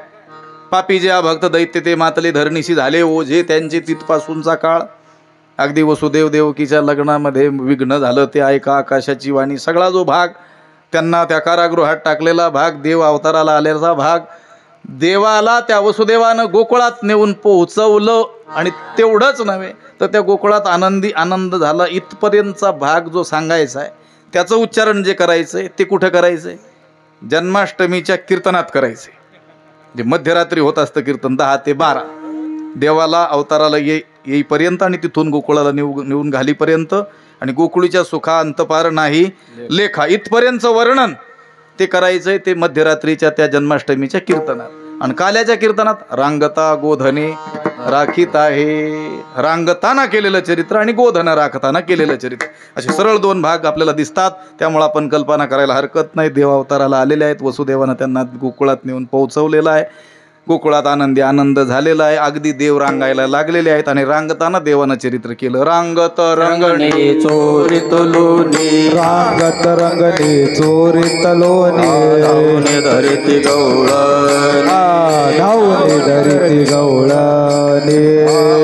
पापी जे भक्त दैत्य ते मातले धरणीशी झाले ओझे, त्यांची तिथपासूनचा काळ. अगदी वसुदेव देवकीच्या लग्नामध्ये विघ्न झालं ते ऐका आकाशाची वाणी, सगळा जो भाग त्यांना त्या कारागृहात टाकलेला भाग, देव अवताराला आलेला भाग, देवाला त्या वसुदेवानं गोकुळात नेऊन पोहोचवलं. आणि तेवढंच नव्हे तर त्या गोकुळात आनंद झाला इथपर्यंतचा भाग जो सांगायचा आहे त्याचं उच्चारण जे करायचं आहे ते कुठं करायचं आहे, जन्माष्टमीच्या कीर्तनात करायचं आहे. जे मध्यरात्री होत असतं कीर्तन 10 ते 12, देवाला अवताराला येईपर्यंत आणि तिथून गोकुळाला नेऊन घालीपर्यंत, आणि गोकुळीच्या सुखा अंतपार नाही लेखा इथपर्यंतचं वर्णन ते करायचंय. ते मध्यरात्रीच्या त्या जन्माष्टमीच्या कीर्तनात. आणि काल्याच्या कीर्तनात रांगता गोधने राखीत आहे, रांगताना केलेलं चरित्र आणि गोधन राखताना केलेलं चरित्र, असे सरळ 2 भाग आपल्याला दिसतात. त्यामुळे आपण कल्पना करायला हरकत नाही, देव अवताराला आलेले आहेत, वसुदेवानं त्यांना गोकुळात नेऊन पोहोचवलेलं आहे. गोकुळात आनंदी आनंद झालेला आहे. अगदी देव रांगायला लागलेले आहेत आणि रांगताना देवानं चरित्र केलं. रांगत रंगणे चोरीत लोणी रांगत रंगणे चोरीत लोणी धावणे धरिती गवळणी धावणे धरिती गवळणी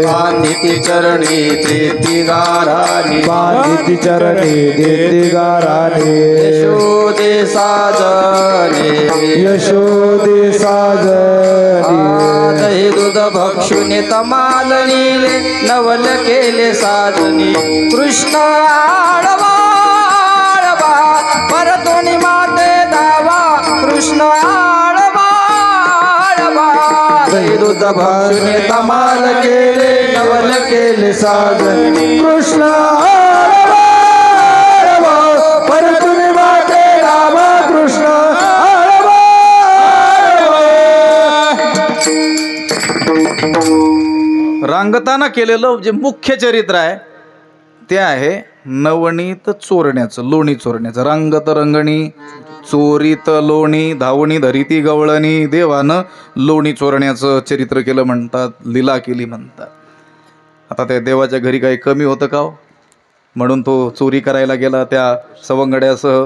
बांधिती चरणी देती गाराणी बांधिती चरणी देती गाराणी यशोदे साजने यशोदे साजनी दही दूध भक्षुने तमाल नीले नवल केले साजनी कृष्ण आडवा परतोनी माते दावा कृष्ण आडवा दही दूध भक्षुने तमाल केले नवल केले साजनी कृष्ण परतुनी माते रामा कृष्ण रांगताना केलेलं जे मुख्य चरित्र आहे ते आहे नवनीत चोरण्याचं, लोणी चोरण्याचं. रांगत रंगणी चोरीत लोणी धावणी धरिती गवळणी. देवानं लोणी चोरण्याचं चरित्र केलं म्हणतात, लीला केली म्हणतात. आता त्या देवाच्या घरी काही कमी होतं का हो? म्हणून तो चोरी करायला गेला त्या सवंगड्यासह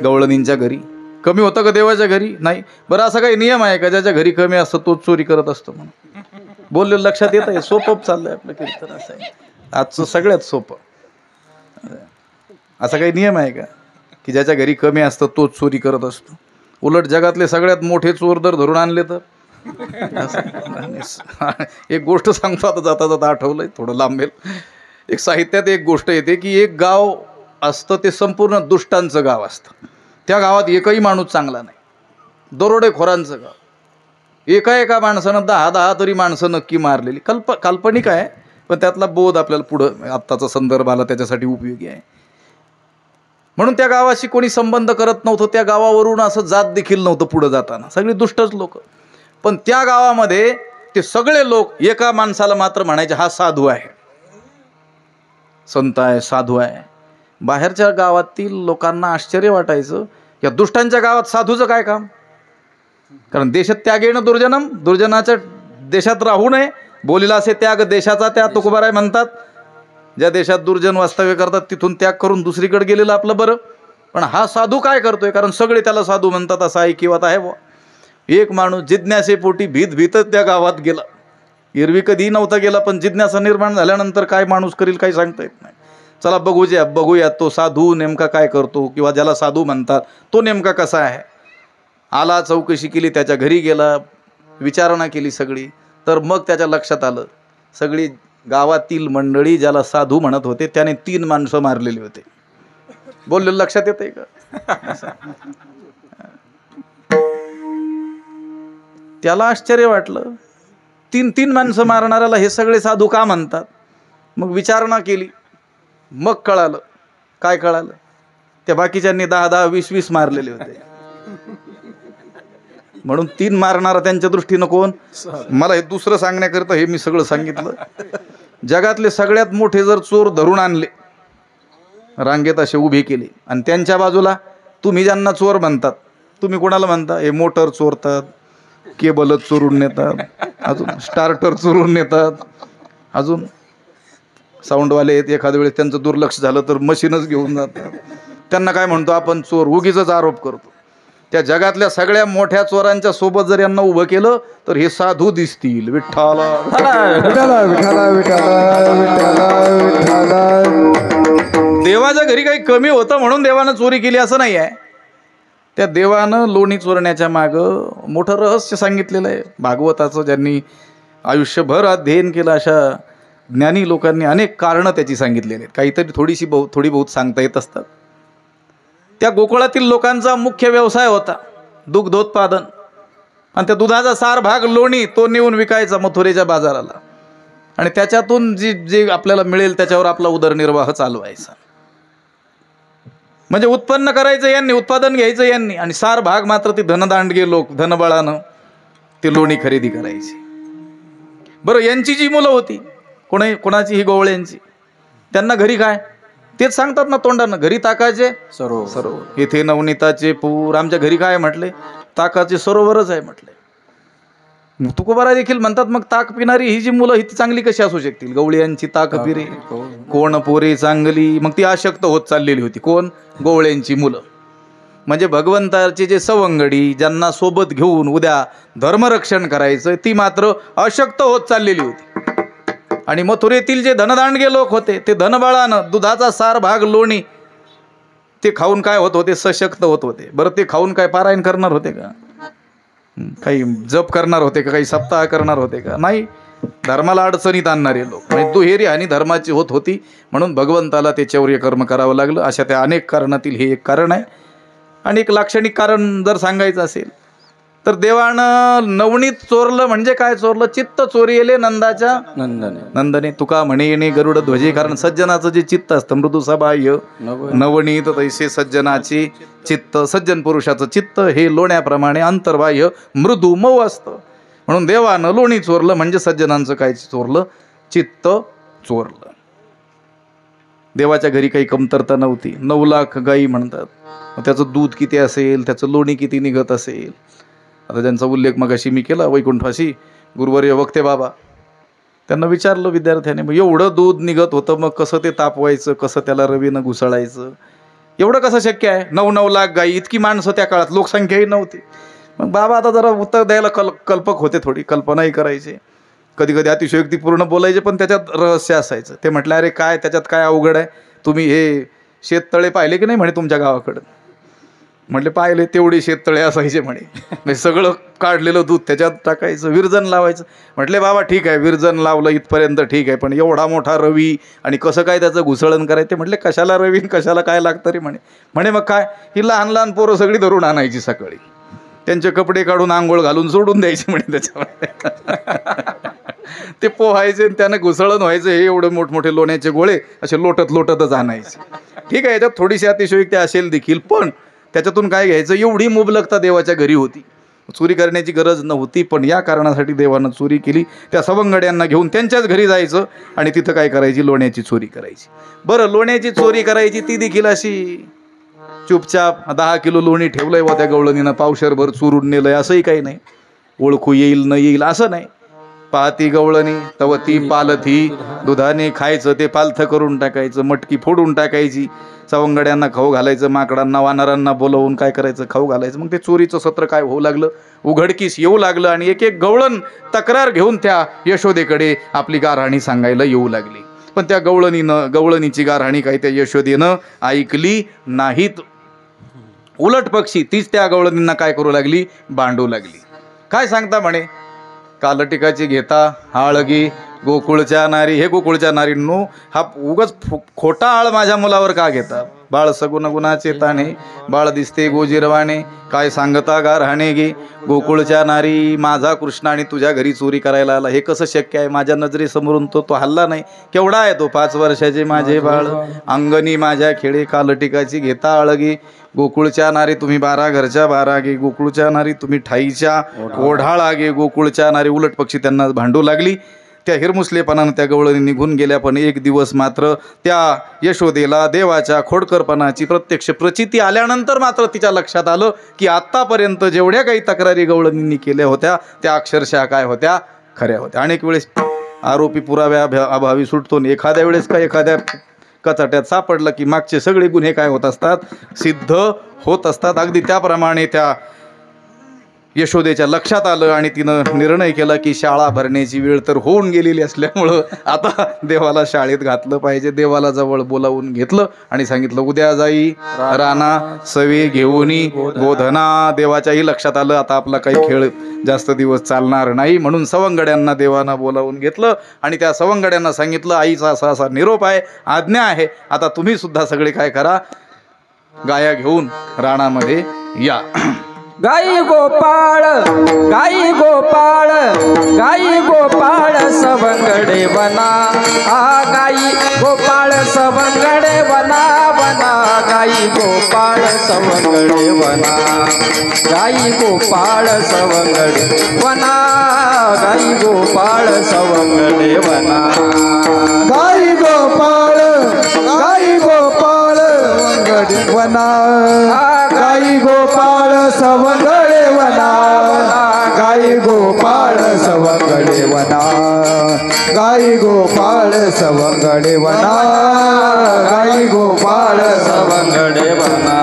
गवळणींच्या घरी. कमी होतं का देवाच्या घरी? नाही. बरं, असा काही नियम आहे का ज्याच्या घरी कमी असतं तोच चोरी करत असतो म्हणून? बोललेलं लक्षात येत आहे. सोपं चाललंय आपलं कीर्तन. असं आहे आजचं सगळ्यात सोपं. असा काही नियम आहे का की ज्याच्या घरी कमी असतं तोच चोरी करत असतो? उलट जगातले सगळ्यात मोठे चोर जर धरून आणले तर एक गोष्ट सांगतो आता जाता जाता, आठवलंय, थोडं लांबेल. एक साहित्यात एक गोष्ट येते की एक गाव असतं ते संपूर्ण दुष्टांचं गाव असतं. त्या गावात एकही माणूस चांगला नाही, दरोडेखोरांचं गाव. एका माणसानं 10 तरी माणसं नक्की मारलेली. काल्पनिक आहे पण त्यातला बोध आपल्याला पुढं आत्ताचा संदर्भ आला त्याच्यासाठी उपयोगी आहे. म्हणून त्या गावाशी कोणी संबंध करत नव्हतं. त्या गावावरून असं जात देखील नव्हतं पुढं जाताना, सगळी दुष्टच लोक. पण त्या गावामध्ये ते सगळे लोक एका माणसाला मात्र म्हणायचे, हा साधू आहे, संत आहे, साधू आहे. बाहेरच्या गावातील लोकांना आश्चर्य वाटायचं, या दुष्टांच्या गावात साधूचं काय काम? कारण देशात त्यागेनं दुर्जनम, दुर्जनाच्या देशात राहू नये. बोलीला असे त्याग देशाचा त्या तुकोबाराय म्हणतात. ज्या देशात दुर्जन वास्तव्य करतात तिथून त्याग करून दुसरीकडे गेलेलं आपलं बरं. पण हा साधू काय करतोय? कारण सगळे त्याला साधू म्हणतात असा ऐकिवात आहे बुवा. एक माणूस जिज्ञासेपोटी भीतच त्या गावात गेला. एरवी कधी नव्हता गेला, पण जिज्ञासा निर्माण झाल्यानंतर काय माणूस करील काही सांगता येत नाही. चला बघूया तो साधू नेमका काय करतो, किंवा ज्याला साधू म्हणतात तो नेमका कसा आहे. आला, चौकशी केली, त्याच्या घरी गेला, विचारणा केली सगळी. तर मग त्याच्या लक्षात आलं, सगळी गावातील मंडळी ज्याला साधू म्हणत होते त्याने 3 माणसं मारलेली होते. बोललेलं लक्षात येतंय का? त्याला आश्चर्य वाटलं, 3 माणसं मारणाऱ्याला हे सगळे साधू का म्हणतात? मग विचारणा केली, मग कळालं. काय कळालं? त्या बाकीच्यांनी 10, 20 मारलेले होते. म्हणून 3 मारणारा त्यांच्या दृष्टीनं कोण? मला हे दुसरं सांगण्याकरता हे मी सगळं सांगितलं. जगातले सगळ्यात मोठे जर चोर धरून आणले, रांगेत असे उभे केले, आणि त्यांच्या बाजूला तुम्ही ज्यांना चोर म्हणतात, तुम्ही कोणाला म्हणता? हे मोटर चोरतात, केबल चोरून नेतात, अजून स्टार्टर चोरून नेतात, अजून साऊंडवाले आहेत, एखाद्या वेळेस त्यांचं दुर्लक्ष झालं तर मशीनच घेऊन जातात. त्यांना काय म्हणतो आपण? चोर. उगीच आरोप करतो. त्या जगातल्या सगळ्या मोठ्या चोरांच्या सोबत जर यांना उभं केलं तर हे साधू दिसतील. विठ्ठला विठ्ठला विठ्ठला विठ्ठला विठ्ठला. देवाच्या घरी काही कमी होतं म्हणून देवानं चोरी केली असं नाही आहे. त्या देवानं लोणी चोरण्याच्या मागं मोठं रहस्य सांगितलेलं आहे. भागवताचं ज्यांनी आयुष्यभर अध्ययन केलं अशा ज्ञानी लोकांनी अनेक कारणं त्याची सांगितलेली आहेत. काहीतरी थोडी बहुत सांगता येत असतात. त्या गोकुळातील लोकांचा मुख्य व्यवसाय होता दुग्धोत्पादन, आणि त्या दुधाचा सार भाग लोणी तो नेऊन विकायचा मथुरेच्या बाजाराला, आणि त्याच्यातून जे आपल्याला मिळेल त्याच्यावर आपला उदरनिर्वाह चालवायचा. म्हणजे उत्पन्न करायचं यांनी, उत्पादन घ्यायचं यांनी, आणि सार भाग मात्र ते धनदांडगे लोक धनबळानं ते लोणी खरेदी करायची. बरं, यांची जी मुलं होती, कोणाची? ही गवळ्यांची. त्यांना घरी काय? तेच सांगतात ना तोंडानं, घरी ताकाचे सरोवर. इथे नवनीताचे पूर. आमच्या घरी काय म्हटले? ताकाचे सरोवरच आहे म्हटले. तुकोबारा देखील म्हणतात मग ताक पिणारी ही जी मुलं ही चांगली कशी असू शकतील? गवळ्यांची ताक पिरे कोण पोरे चांगली. मग ती अशक्त होत चाललेली होती. कोण? गवळ्यांची मुलं. म्हणजे भगवंताचे जे सवंगडी ज्यांना सोबत घेऊन उद्या धर्मरक्षण करायचं ती मात्र अशक्त होत चाललेली होती. आणि मथुरेतील जे धनदांडगे लोक होते ते धनबळानं दुधाचा सार भाग लोणी ते खाऊन काय होत होते? सशक्त होत होते. बरं ते खाऊन काय पारायण करणार होते का? काही जप करणार होते का? काही सप्ताह करणार होते का? नाही. धर्माला अडचणीत आणणारे लोक म्हणजे दुहेरी आणि धर्माची होत होती. म्हणून भगवंताला ते चौर्य कर्म करावं लागलं. अशा त्या अनेक कारणातील हे एक कारण आहे. आणि एक लाक्षणिक कारण जर सांगायचं असेल तर देवानं नवनीत चोरलं. म्हणजे काय चोरलं? चित्त चोरिले नंदाच्या नंदने. तुका म्हणे येणे गरुड ध्वजे. कारण सज्जनाचं जे चित्त असतं मृदू सबाह्य नवनीत तैसे सज्जनाचे चित्त. सज्जन पुरुषाचं चित्त हे लोण्याप्रमाणे अंतर्बाह्य मृदू मऊ असतं. म्हणून देवानं लोणी चोरलं म्हणजे सज्जनांचं काय चोरलं? चित्त चोरलं. देवाच्या घरी काही कमतरता नव्हती. 9 लाख गायी म्हणतात. त्याचं दूध किती असेल? त्याचं लोणी किती निघत असेल? आता ज्यांचा उल्लेख मगाशी मी केला वैकुंठवासी गुरुवर्य वक्ते बाबा, त्यांना विचारलं विद्यार्थ्याने मग एवढं दूध निघत होतं मग कसं ते तापवायचं? कसं त्याला रवीनं घुसळायचं? एवढं कसं शक्य आहे? 9 लाख गायी. इतकी माणसं त्या काळात, लोकसंख्याही नव्हती. मग बाबा आता जरा उत्तर द्यायला कल्पक होते, थोडी कल्पनाही करायचे, कधी कधी अतिशयोक्तीपूर्ण बोलायचे, पण त्याच्यात रहस्य असायचं. ते म्हटलं अरे काय त्याच्यात काय अवघड आहे? तुम्ही हे शेततळे पाहिले की नाही म्हणे तुमच्या गावाकडं? म्हटले पाहिले. तेवढी शेततळे असायचे म्हणे. म्हणजे सगळं काढलेलं दूध त्याच्यात टाकायचं, विरजन लावायचं. म्हटले बाबा ठीक आहे, विरजन लावलं इथपर्यंत ठीक आहे, पण एवढा मोठा रवी आणि कसं काय त्याचं घुसळण करायचं? म्हटले कशाला रवी कशाला काय लागतं रे म्हणे मग काय, ही लहान लहान पोरं सगळी धरून आणायची सकाळी, त्यांचे कपडे काढून आंघोळ घालून सोडून द्यायचे म्हणे त्याच्यामध्ये. ते पोहायचे आणि त्यानं घुसळण व्हायचं. हे एवढे मोठमोठे लोण्याचे गोळे असे लोटतच आणायचे. ठीक आहे, याच्यात थोडीशी अतिशयोक्ती असेल देखील, पण त्याच्यातून काय घ्यायचं? एवढी मुबलकता देवाच्या घरी होती. चोरी करण्याची गरज नव्हती, पण या कारणासाठी देवानं चोरी केली. त्या सवंगड्यांना घेऊन त्यांच्याच घरी जायचं आणि तिथं काय करायची? लोण्याची चोरी करायची. बरं, लोण्याची चोरी करायची ती देखील अशी चुपचाप 10 किलो लोणी ठेवलंय व त्या गवळणीनं पावशरभर चोरून नेलंय असंही काही नाही. ओळखू येईल न येईल असं नाही. पाहती गवळणी तव ती पालथी, दुधाने खायचं ते पालथं करून टाकायचं, मटकी फोडून टाकायची, सवंगड्यांना खाऊ घालायचं, माकडांना वानरांना बोलवून काय करायचं? खाऊ घालायचं. मग ते चोरीचं सत्र काय होऊ लागलं? उघडकीस येऊ लागलं. आणि एक एक गवळण तक्रार घेऊन त्या यशोदेकडे आपली गारहाणी सांगायला येऊ लागली. पण त्या गवळणीची गारहाणी काही त्या यशोदेनं ऐकली नाहीत. उलट पक्षी तीच त्या गवळणींना काय करू लागली? बांधू लागली. काय सांगता म्हणे? कालटिकाची घेता आळगी गोकुळच्या नारी. हे गोकुळच्या नारींनो, हा उगाच खोटा आळ माझ्या मुलावर का घेता? बाळ सगुण गुणाचे ताणे, बाळ दिसते गोजिरवाणे, काय सांगता गारहाणे गे गोकुळच्या नारी. माझा कृष्ण आणि तुझ्या घरी चोरी करायला आला, हे कसं शक्य आहे? माझ्या नजरेसमोरून तो हल्ला नाही. केवढा आहे तो? 5 वर्षाचे माझे बाळ, अंगणी माझ्या खेळे, कालटिकाची घेता आळगी गोकुळच्या नारी. तुम्ही 12 घरच्या 12 गे गोकुळच्या नारी, तुम्ही ठाईच्या ओढाळा गे गोकुळच्या नारी. उलट पक्षी त्यांना भांडू लागली. त्या हिरमुसलेपणानं त्या गवळणी निघून गेल्या. पण एक दिवस मात्र त्या यशोदेला देवाच्या खोडकरपणाची प्रत्यक्ष प्रचिती आल्यानंतर मात्र तिच्या लक्षात आलं की आत्तापर्यंत जेवढ्या काही तक्रारी गवळणींनी केल्या होत्या त्या अक्षरशः काय होत्या? खऱ्या होत्या. अनेक वेळेस आरोपी पुराव्या अभावी सुटतो. एखाद्या वेळेस काय एखाद्या कचाट्यात सापडलं की मागचे सगळे गुन्हे काय होत असतात? सिद्ध होत असतात. अगदी त्याप्रमाणे त्या यशोदेच्या लक्षात आलं आणि तिनं निर्णय केला की शाळा भरण्याची वेळ तर होऊन गेलेली असल्यामुळं आता देवाला शाळेत घातलं पाहिजे. देवाला जवळ बोलावून घेतलं आणि सांगितलं उद्या जाई राणा सवे घेऊनी गोधना. देवाच्याही लक्षात आलं आता आपला काही खेळ जास्त दिवस चालणार नाही. म्हणून सवंगड्यांना देवानं बोलावून घेतलं आणि त्या सवंगड्यांना सांगितलं आईचा असा निरोप आहे, आज्ञा आहे, आता तुम्ही सुद्धा सगळे काय करा? गाया घेऊन राणामध्ये या. गाई गोपाळ गाई गोपाळ गाई गोपाळ सवंगडे वना. गाई गोपाळ सवंगडे वना वना. गाई गोपाळ सवंगडे वना. गाई गोपाळ सवंगडे वना. गाई गोपाळ सवंगडे वना. गाई गोपाळ सवंगडे वना. गाई गोपाळ सवंगडे वना. गाई गोपाळ सवंगडे वना गाई गोपाळ सवंगडे वना गाई गोपाळ सवंगडे वना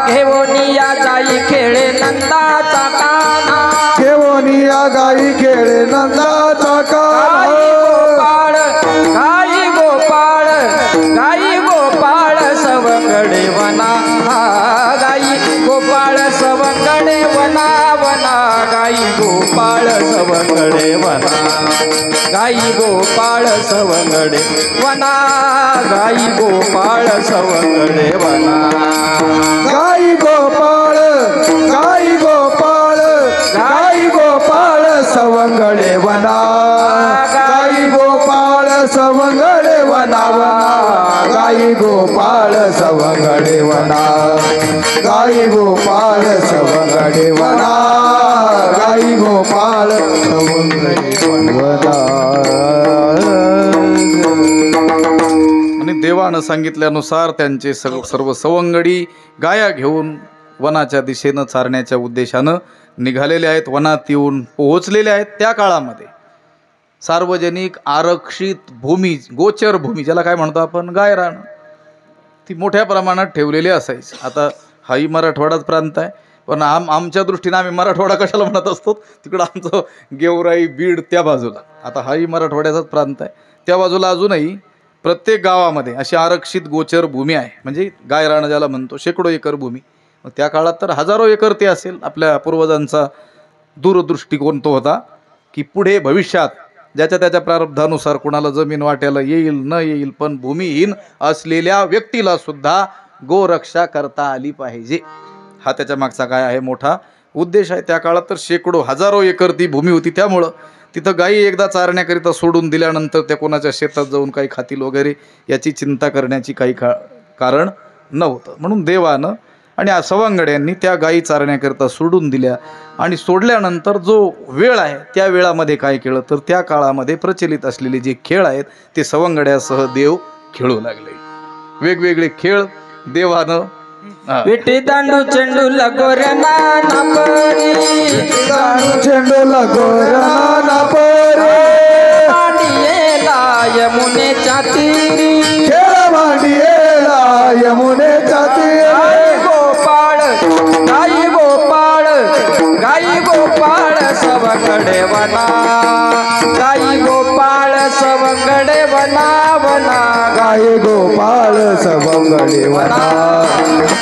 घेऊनिया जाई खेळे नंदाचा काना घेऊनिया गाई खेळे नंदाचा काना गाई गोपाळ गाई गोपाळ सवंगडे वना गाई गोपाळ सवंगडे वना वना गाई गोपाळ सवंगडे वना गाई गोपाळ सवंगडे वना गाई गोपाळ सवंगडे वना गाई गोपाळ गाई गोपाळ गाई गोपाळ सवंगडे वना गाई गोपाळ सवंगडे वना गाई गोपाळ सवंगडे वना गाई गोपाळ सवंगडे वना गाई गोपाळ सवंगडे वना. आणि देवानं सांगितल्यानुसार त्यांचे सर्व सवंगडी गाया घेऊन वनाच्या दिशेनं चारण्याच्या उद्देशानं निघालेले आहेत. वनात येऊन पोहोचलेले आहेत. त्या काळामध्ये सार्वजनिक आरक्षित भूमी, गोचर भूमी ज्याला काय म्हणतो आपण, गायरान, ती मोठ्या प्रमाणात ठेवलेली असायची. आता हाही मराठवाडाच प्रांत आहे, पण आमच्या दृष्टीनं आम्ही मराठवाडा कशाला म्हणत असतो, तिकडं आमचं गेवराई बीड त्या बाजूला. आता हाही मराठवाड्याचाच प्रांत आहे. त्या बाजूला अजूनही प्रत्येक गावामध्ये अशी आरक्षित गोचर भूमी आहे, म्हणजे गायरान ज्याला म्हणतो, शेकडो एकर भूमी. त्या काळात तर हजारो एकर ते असेल. आपल्या पूर्वजांचा दूरदृष्टिकोन तो होता की पुढे भविष्यात ज्याच्या त्याच्या प्रारब्धानुसार कोणाला जमीन वाट्याला येईल न येईल, पण भूमिहीन असलेल्या व्यक्तीला सुद्धा गोरक्षा करता आली पाहिजे. हा त्याच्या मागचा काय आहे, मोठा उद्देश आहे. त्या काळात तर शेकडो हजारो एकर ती भूमी होती. त्यामुळं तिथं गायी एकदा चारण्याकरिता सोडून दिल्यानंतर त्या कोणाच्या शेतात जाऊन काही खातील वगैरे याची चिंता करण्याची काही कारण नव्हतं. म्हणून देवानं आणि सवंगड्यांनी त्या गायी चारण्याकरिता सोडून दिल्या. आणि सोडल्यानंतर जो वेळ आहे त्या वेळामध्ये काय केलं, तर त्या काळामध्ये प्रचलित असलेले जे खेळ आहेत ते सवंगड्यासह देव खेळू लागले. वेगवेगळे खेळ देवानं विटी दांडू चेंडू लगोऱ्यांना नापरी दांडू चेंडू लगोऱ्यांना नापरी मांडियेला यमुनेच्या तीरी खेळ मांडियेला यमुनेच्या तीरी गाई गोपाळ गाई गोपाळ सवंगडे वना गाई गोपाळ सवंगडे वना वना गाई गोपाळ सवंगडे वना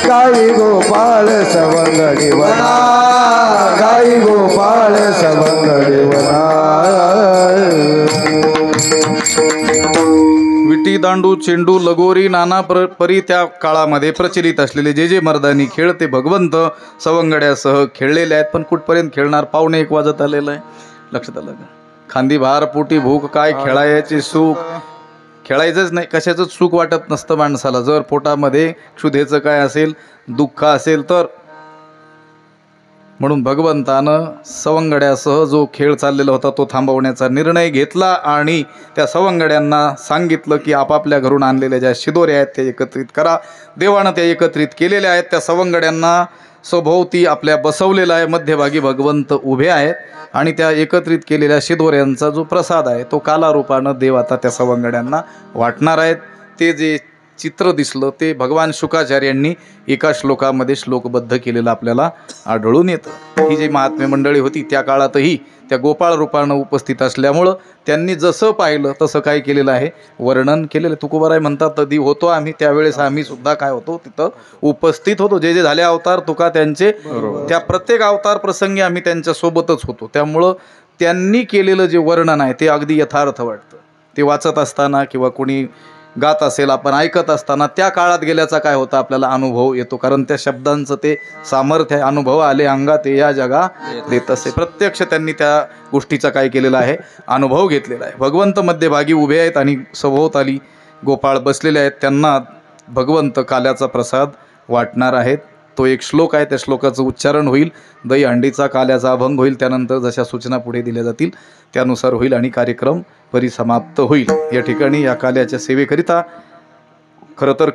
गाई गोपाळ सवंगडे वना गाई गोपाळ सवंगडे वना. विटी दांडू चेंडू लगोरी नाना परी त्या काळामध्ये प्रचलित असलेले जे मर्दानी खेळ ते भगवंत सवंगड्यासह खेळलेले आहेत. पण कुठपर्यंत खेळणार, 1:45 वाजत आलेलं आहे. लक्षात आलं का? खांदी भार पोटी भूक काय खेळायचे सुख, खेळायचंच नाही, कशाचंच सुख वाटत नसतं माणसाला. जर पोटामध्ये क्षुधेचं काय असेल, दुःख असेल तर. म्हणून भगवंतानं सवंगड्यासह जो खेळ चाललेला होता तो थांबवण्याचा निर्णय घेतला आणि त्या सवंगड्यांना सांगितलं की आपापल्या घरून आणलेल्या ज्या शिदोऱ्या आहेत त्या एकत्रित करा. देवानं त्या एकत्रित केलेल्या आहेत. त्या सवंगड्यांना सभोवती आपल्या बसवलेला आहे. मध्यभागी भगवंत उभे आहेत आणि त्या एकत्रित केलेल्या शिदोऱ्यांचा जो प्रसाद आहे तो कालारूपानं देव आता त्या सवंगड्यांना वाटणार आहेत. ते जे चित्र दिसलं ते भगवान शुकाचार्यांनी एका श्लोकामध्ये श्लोकबद्ध केलेलं आपल्याला आढळून येतं. ही जी महात्म्य मंडळी होती त्या काळातही त्या गोपाळ रूपानं उपस्थित असल्यामुळं त्यांनी जसं पाहिलं तसं काय केलेलं आहे, वर्णन केलेलं. तुकोबाराय म्हणतात, तदी होतो आम्ही, त्यावेळेस आम्ही सुद्धा काय होतो, तिथं उपस्थित होतो. जे जे झाले अवतार तुका त्यांचे, त्या प्रत्येक अवतार प्रसंगी आम्ही त्यांच्या सोबतच होतो. त्यामुळं त्यांनी केलेलं जे वर्णन आहे ते अगदी यथार्थ वाटतं. ते वाचत असताना किंवा कोणी गात असेल, आपण ऐकत असताना त्या काळात गेल्याचा काय होता आपल्याला अनुभव येतो. कारण त्या शब्दांचं ते सामर्थ्य आहे. अनुभव आले अंगात या जगा देत असे. प्रत्यक्ष त्यांनी त्या गोष्टीचा काय केलेला आहे, अनुभव घेतलेला आहे. भगवंत मध्यभागी उभे आहेत आणि सभोवताली गोपाळ बसलेले आहेत. त्यांना भगवंत काल्याचा प्रसाद वाटणार आहेत. तो एक श्लोक आहे, त्या श्लोकाचं उच्चारण होईल. दही हंडीचा काल्याचा अभंग होईल. त्यानंतर जशा सूचना पुढे दिल्या जातील त्यानुसार होईल आणि कार्यक्रम परिसमाप्त होईल. या ठिकाणी या काल्याच्या सेवेकरिता खरं तर